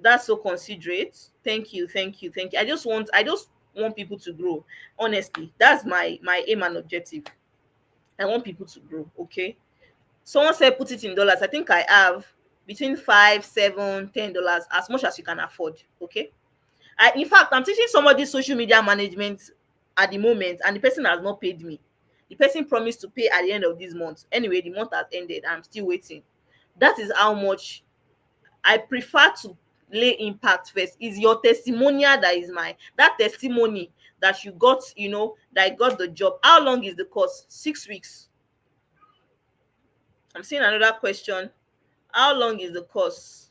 that's so considerate. Thank you, thank you, thank you. I just want people to grow. Honestly, that's my aim and objective. I want people to grow. Okay. Someone said put it in dollars. I think I have between 5, 7, $10, as much as you can afford. Okay. In fact, I'm teaching somebody social media management at the moment, and the person has not paid me. The person promised to pay at the end of this month. Anyway, the month has ended. I'm still waiting. That is how much I prefer to lay impact first. Is your testimonial that testimony that you got, that I got the job. How long is the course? 6 weeks. I'm seeing another question. How long is the course?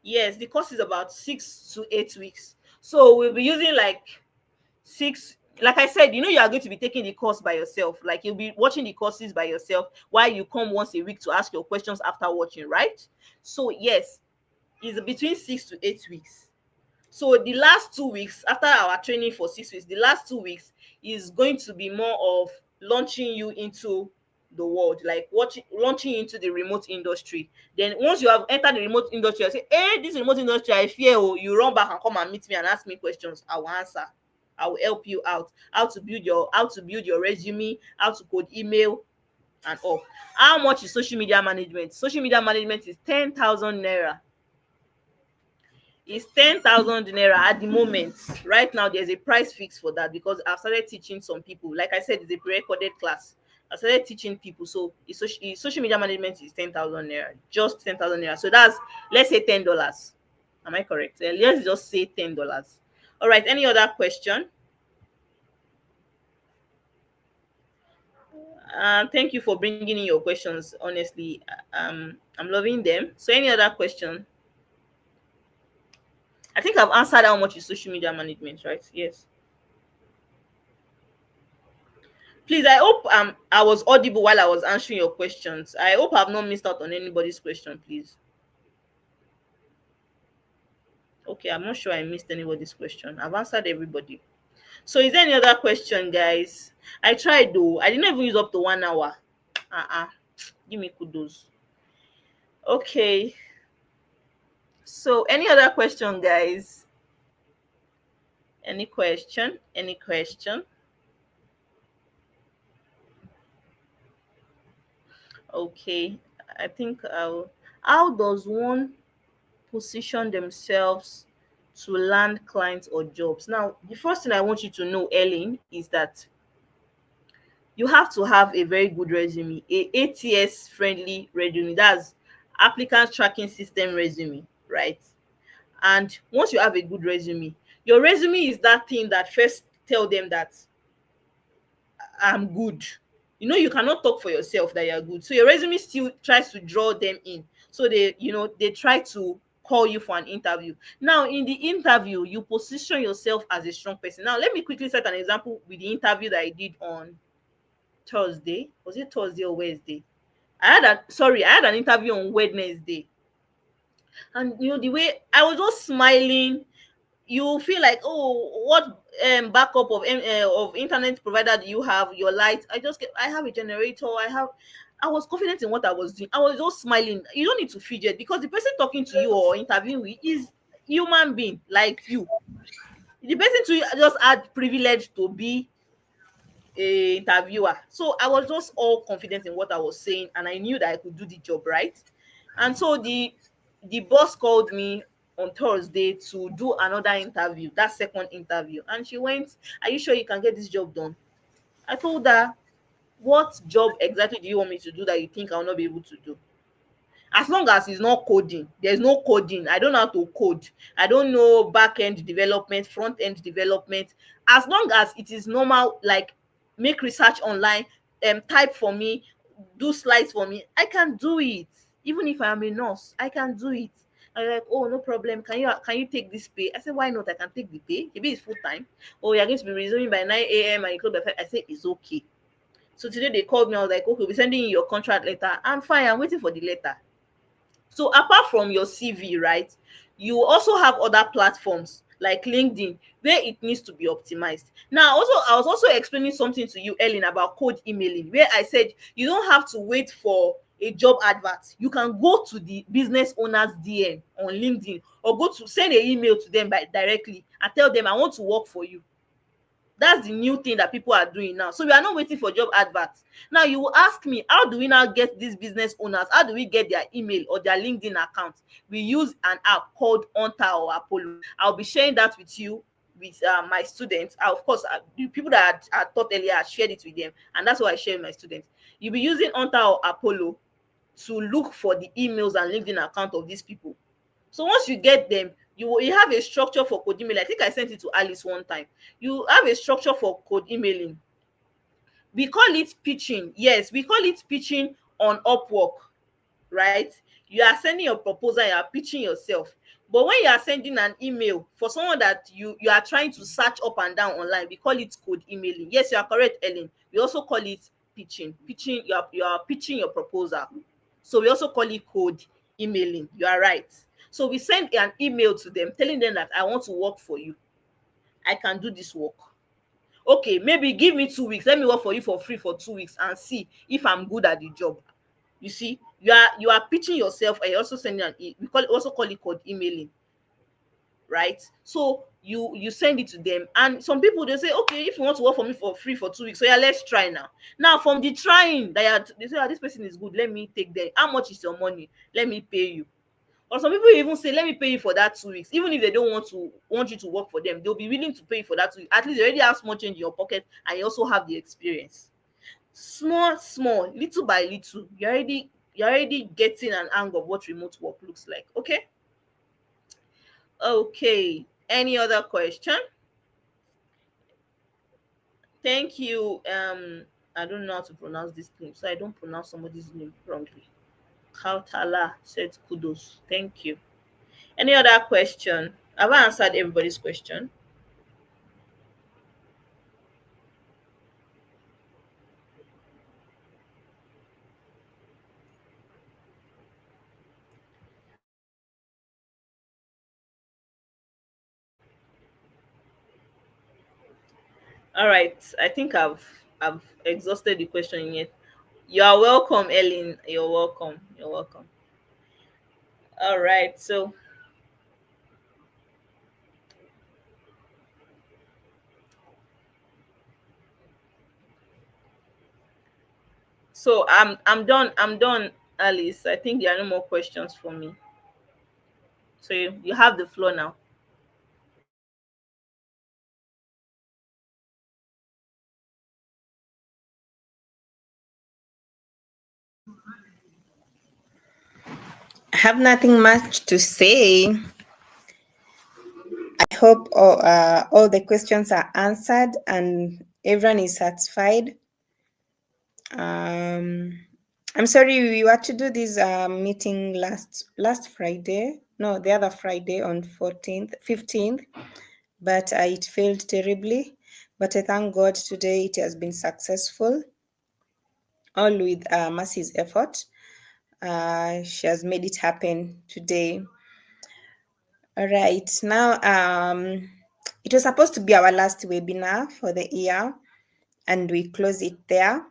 Yes, the course is about 6 to 8 weeks. So we'll be using like like I said, you are going to be taking the course by yourself. Like you'll be watching the courses by yourself while you come once a week to ask your questions after watching, right? So yes, it's between 6 to 8 weeks. So the last 2 weeks after our training for 6 weeks, the last 2 weeks is going to be more of launching you into the world, like launching into the remote industry. Then once you have entered the remote industry, I say, hey, this remote industry, I fear. Oh, you run back and come and meet me and ask me questions. I will answer. I will help you out. How to build your resume, how to code email and all. How much is social media management? Social media management is 10,000 naira. It's 10,000 naira at the moment. Right now, there's a price fix for that because I've started teaching some people. Like I said, it's a pre-recorded class. I started teaching people. So social media management is 10,000 naira, just 10,000 naira. So that's, let's say, $10. Am I correct? Let's just say $10. All right. Any other question? Thank you for bringing in your questions. Honestly, I'm loving them. So, any other question? I think I've answered how much is social media management, right? Yes. Please, I hope I was audible while I was answering your questions. I hope I've not missed out on anybody's question, please. Okay, I'm not sure I missed anybody's question. I've answered everybody. So is there any other question, guys? I tried though. I didn't even use up to 1 hour. Uh-uh. Give me kudos. Okay. So any other question, guys? Any question? Any question? Okay. I think I'll how does one position themselves to land clients or jobs? Now, the first thing I want you to know, Ellen, is that you have to have a very good resume, a ATS friendly resume. That's applicant tracking system resume, right? And once you have a good resume, your resume is that thing that first tell them that I'm good. You cannot talk for yourself that you're good. So your resume still tries to draw them in. So they try to call you for an interview. Now, in the interview, you position yourself as a strong person. Now, let me quickly set an example with the interview that I did on Thursday. Was it Thursday or Wednesday? I had an interview on Wednesday. And the way I was just smiling, you feel like, oh, what backup of internet provider do you have? Your light. I have a generator. I was confident in what I was doing. I was just smiling. You don't need to fidget because the person talking to you or interviewing with is human being like you. The person to just had privilege to be a interviewer. So I was just all confident in what I was saying, and I knew that I could do the job, right? And so the boss called me on Thursday to do another interview, that second interview. And she went, "Are you sure you can get this job done?" I told her, "What job exactly do you want me to do that you think I'll not be able to do?" As long as it's not coding, there's no coding. I don't know how to code. I don't know back end development, front end development. As long as it is normal, like make research online, type for me, do slides for me, I can do it. Even if I am a nurse, I can do it. And you're like, oh, no problem. Can you take this pay? I said, why not? I can take the pay. Maybe it's full time. Oh, you're going to be resuming by 9 a.m. and you close by 5. I said, it's okay. So today they called me. I was like, okay, we'll be sending you your contract letter. I'm fine. I'm waiting for the letter. So apart from your CV, right, you also have other platforms like LinkedIn where it needs to be optimized. Now, also, I was also explaining something to you, Ellen, about code emailing, where I said you don't have to wait for a job advert. You can go to the business owner's DM on LinkedIn or go to send an email to them directly and tell them, I want to work for you. That's the new thing that people are doing now. So we are not waiting for job adverts. Now you will ask me, how do we now get these business owners? How do we get their email or their LinkedIn account? We use an app called Onta or Apollo. I'll be sharing that with you, with my students. Of course, the people that I taught earlier, I shared it with them, and that's what I share with my students. You'll be using Onta or Apollo to look for the emails and LinkedIn account of these people. So once you get them, you have a structure for code email. I think I sent it to Alice one time. You have a structure for code emailing. We call it pitching. Yes, we call it pitching on Upwork, right? You are sending your proposal, you are pitching yourself. But when you are sending an email for someone that you are trying to search up and down online, we call it code emailing. Yes, you are correct, Ellen. We also call it pitching. Pitching, you are pitching your proposal. So we also call it code emailing. You are right. So we send an email to them telling them that I want to work for you. I can do this work. Okay, maybe give me 2 weeks, let me work for you for free for 2 weeks and see if I'm good at the job. You see, you are pitching yourself, and you also sending we also call it called emailing, right? So you send it to them, and some people they say, okay, if you want to work for me for free for 2 weeks, so yeah, let's try now. Now from the trying that they say, this person is good, let me take them. How much is your money? Let me pay you. Or some people even say, let me pay you for that 2 weeks. Even if they don't want you to work for them, they'll be willing to pay you for that 2 weeks. At least you already have small change in your pocket, and you also have the experience. Small small, little by little, you're already getting an hang of what remote work looks like. Okay. Okay, any other question? Thank you. I don't know how to pronounce this name, so I don't pronounce somebody's name wrongly. Kautala said kudos. Thank you. Any other question? Have I answered everybody's question? All right. I think I've exhausted the question yet. You are welcome, Ellen. You're welcome. You're welcome. All right. So I'm done. I'm done, Alice. I think there are no more questions for me. So you have the floor now.
I have nothing much to say. I hope all the questions are answered and everyone is satisfied. Um, I'm sorry we were to do this meeting last Friday. No, the other Friday on 14th, 15th, but it failed terribly. But I thank God today it has been successful, all with Mercy's effort. She has made it happen today. All right, now it was supposed to be our last webinar for the year, and we close it there.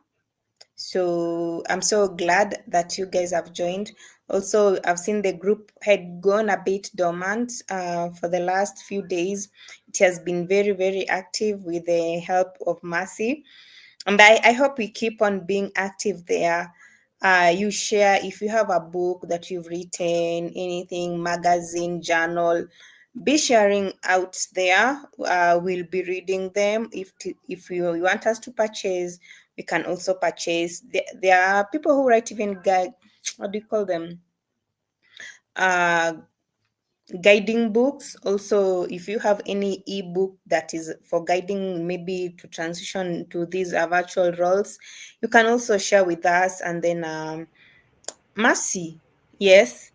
So I'm so glad that you guys have joined. Also, I've seen the group had gone a bit dormant for the last few days. It has been very, very active with the help of Mercy. And I hope we keep on being active there. You share if you have a book that you've written, anything, magazine, journal, be sharing out there. We'll be reading them. If you want us to purchase, we can also purchase. There are people who write even guide. What do you call them? Uh, Guiding books. Also, if you have any ebook that is for guiding, maybe to transition to these virtual roles, you can also share with us. And then Mercy, yes.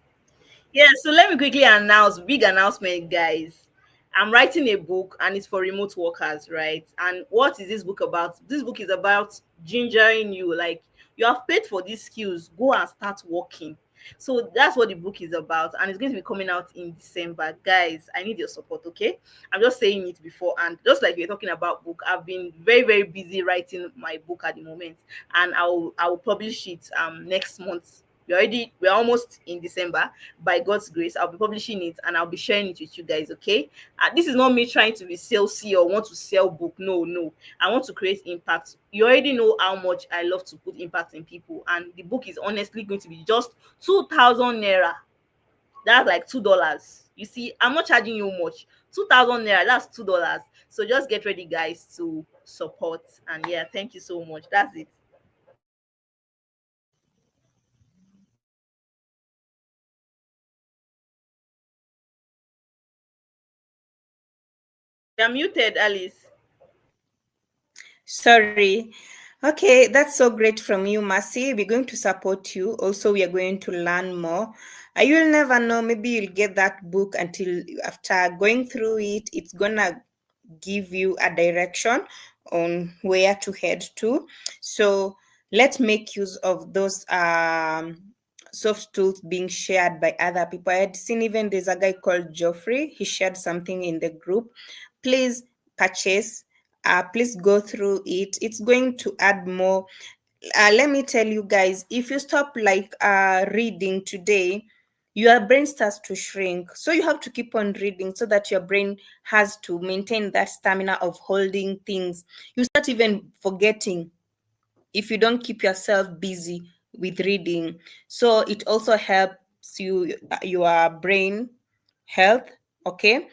Yeah, so let me quickly announce, big announcement, guys. I'm writing a book and it's for remote workers, right? And what is this book about? This book is about gingering you. Like, you have paid for these skills, go and start working. So that's what the book is about, and it's going to be coming out in December. Guys, I need your support, okay? I'm just saying it before, and just like we're talking about book, I've been very, very busy writing my book at the moment, and I will publish it next month. We're almost in December. By God's grace, I'll be publishing it and I'll be sharing it with you guys. Okay. This is not me trying to be salesy or want to sell book. No, no. I want to create impact. You already know how much I love to put impact in people, and the book is honestly going to be just 2,000 naira. That's like $2. You see, I'm not charging you much. 2,000 naira, that's $2. So just get ready, guys, to support. And yeah, thank you so much. That's it. You're muted, Alice.
Sorry. Okay, that's so great from you, Mercy. We're going to support you. Also, we are going to learn more. You'll never know. Maybe you'll get that book until after going through it, it's gonna give you a direction on where to head to. So let's make use of those soft tools being shared by other people. I had seen even there's a guy called Geoffrey. He shared something in the group. Please purchase. Please go through it. It's going to add more. Let me tell you guys, if you stop like reading today, your brain starts to shrink. So you have to keep on reading so that your brain has to maintain that stamina of holding things. You start even forgetting if you don't keep yourself busy with reading. So it also helps you, your brain health. Okay.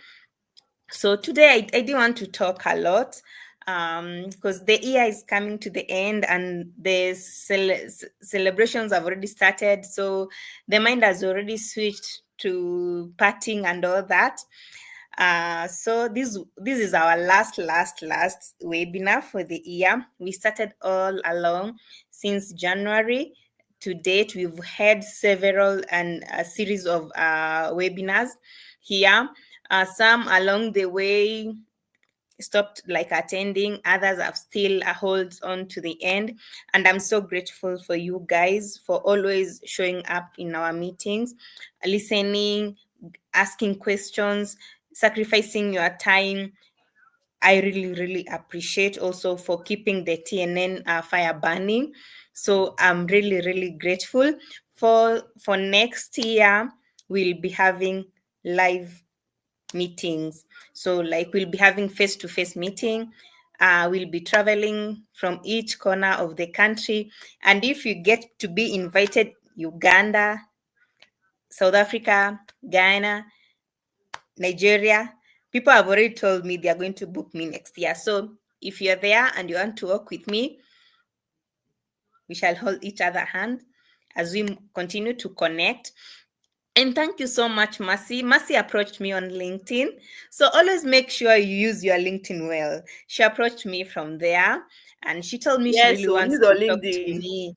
So today I didn't want to talk a lot because the year is coming to the end and the celebrations have already started. So the mind has already switched to partying and all that. So this is our last webinar for the year. We started all along since January. To date, we've had several and a series of webinars here. Some along the way stopped like attending, others have still hold on to the end, and I'm so grateful for you guys for always showing up in our meetings, listening, asking questions, sacrificing your time. I really appreciate also for keeping the TNN fire burning. So I'm really grateful. For next year, we'll be having live meetings. So like we'll be having face-to-face meeting. We'll be traveling from each corner of the country. And if you get to be invited, Uganda, South Africa, Ghana, Nigeria, people have already told me they are going to book me next year. So if you're there and you want to work with me, we shall hold each other hand as we continue to connect. And thank you so much, Mercy. Mercy approached me on LinkedIn. So always make sure you use your LinkedIn well. She approached me from there and she told me she
Yes,
really
so this
wants
is on
to talk to
LinkedIn.
me.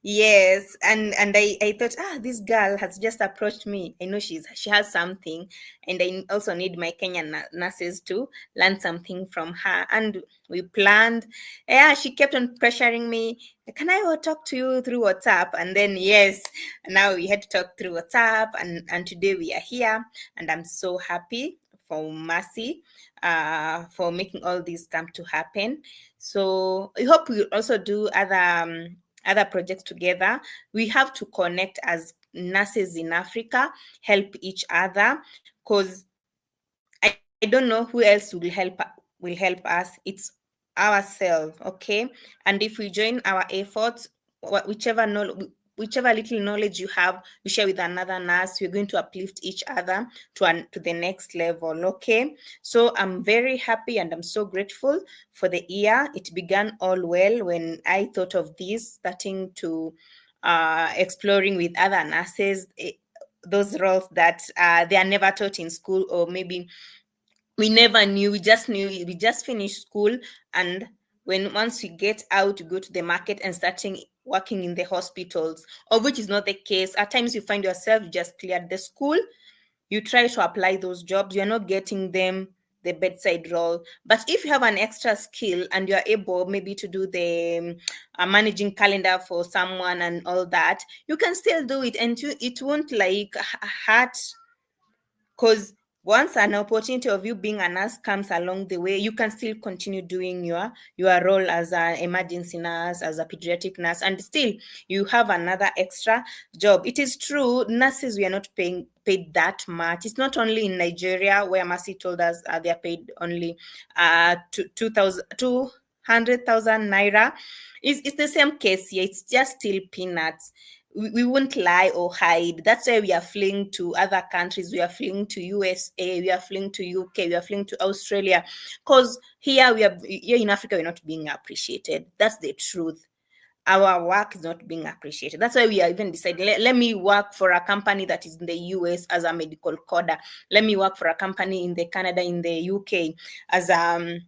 Yes, and I thought, this girl has just approached me. I know she has something, and I also need my Kenyan nurses to learn something from her. And we planned. Yeah, she kept on pressuring me. Can I talk to you through WhatsApp? And then yes, now we had to talk through WhatsApp, and today we are here, and I'm so happy for Mercy, for making all this come to happen. So I hope we also do other projects together. We have to connect as nurses in Africa, help each other, because I don't know who else will help us. It's ourselves, okay? And if we join our efforts, whichever little knowledge you have, you share with another nurse. We're going to uplift each other to the next level, okay? So I'm very happy and I'm so grateful for the year. It began all well when I thought of this, starting to exploring with other nurses, those roles that they are never taught in school, or maybe we never knew. We just finished school, and when once we get out, to go to the market and starting working in the hospitals, of which is not the case. At times you find yourself, you just cleared the school, you try to apply those jobs, you're not getting them, the bedside role. But if you have an extra skill and you're able maybe to do the managing calendar for someone and all that, you can still do it, and it won't like hurt, because once an opportunity of you being a nurse comes along the way, you can still continue doing your role as an emergency nurse, as a pediatric nurse, and still you have another extra job. It is true, nurses, we are not paid that much. It's not only in Nigeria where Mercy told us they are paid only 200,000 naira. It's the same case here. It's just still peanuts. We won't lie or hide. That's why we are fleeing to other countries. We are fleeing to USA. We are fleeing to UK. We are fleeing to Australia, because here in Africa we're not being appreciated. That's the truth. Our work is not being appreciated. That's why we are even deciding, let me work for a company that is in the US as a medical coder. Let me work for a company in the Canada, in the UK as a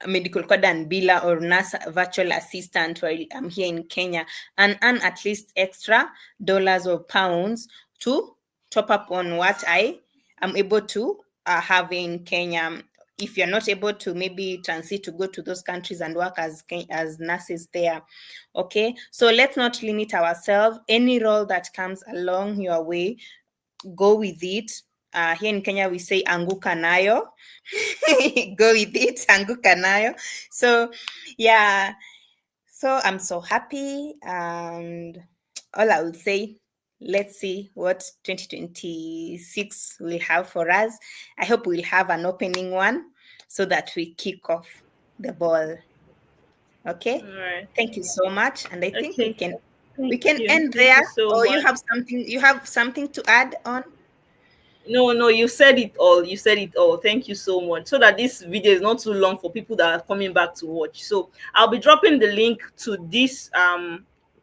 medical coder and biller or nurse virtual assistant, while I'm here in Kenya, and earn at least extra dollars or pounds to top up on what I am able to have in Kenya. If you're not able to maybe transit to go to those countries and work as nurses there, okay? So let's not limit ourselves. Any role that comes along your way, go with it. here in Kenya we say anguka nayo. Go with it, anguka nayo. So yeah, so I'm so happy, and all I would say, let's see what 2026 will have for us. I hope we'll have an opening one so that we kick off the ball.
All
Okay.
right.
Thank you so much. And I think we
Okay.
can we
Thank
can
you.
end
Thank
there.
you so
Or
much.
you have something to add on?
No, no, you said it all. You said it all. Thank you so much. So that this video is not too long for people that are coming back to watch. So I'll be dropping the link to this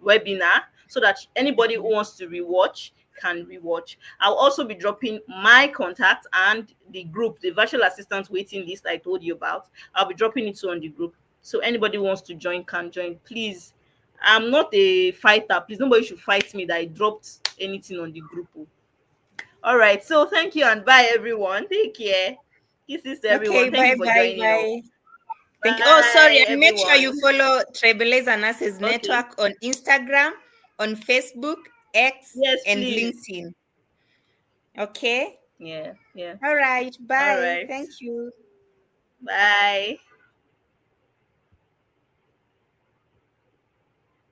webinar so that anybody who wants to rewatch can rewatch. I'll also be dropping my contact and the group, the virtual assistant waiting list I told you about. I'll be dropping it too on the group. So anybody who wants to join can join. Please. I'm not a fighter. Please, nobody should fight me that I dropped anything on the group. Oh. All right. So thank you and bye everyone. Take care. Kisses to
Okay,
everyone. Thank
bye
you for
bye
joining us.
bye. Thank you. Oh, sorry.
Bye
And make sure you
everyone.
follow Trailblazer Nurses
Okay.
Network on Instagram, on Facebook, X,
Yes,
and
please.
LinkedIn. Okay.
Yeah, yeah.
All right.
All
Bye.
right.
Thank you.
Bye.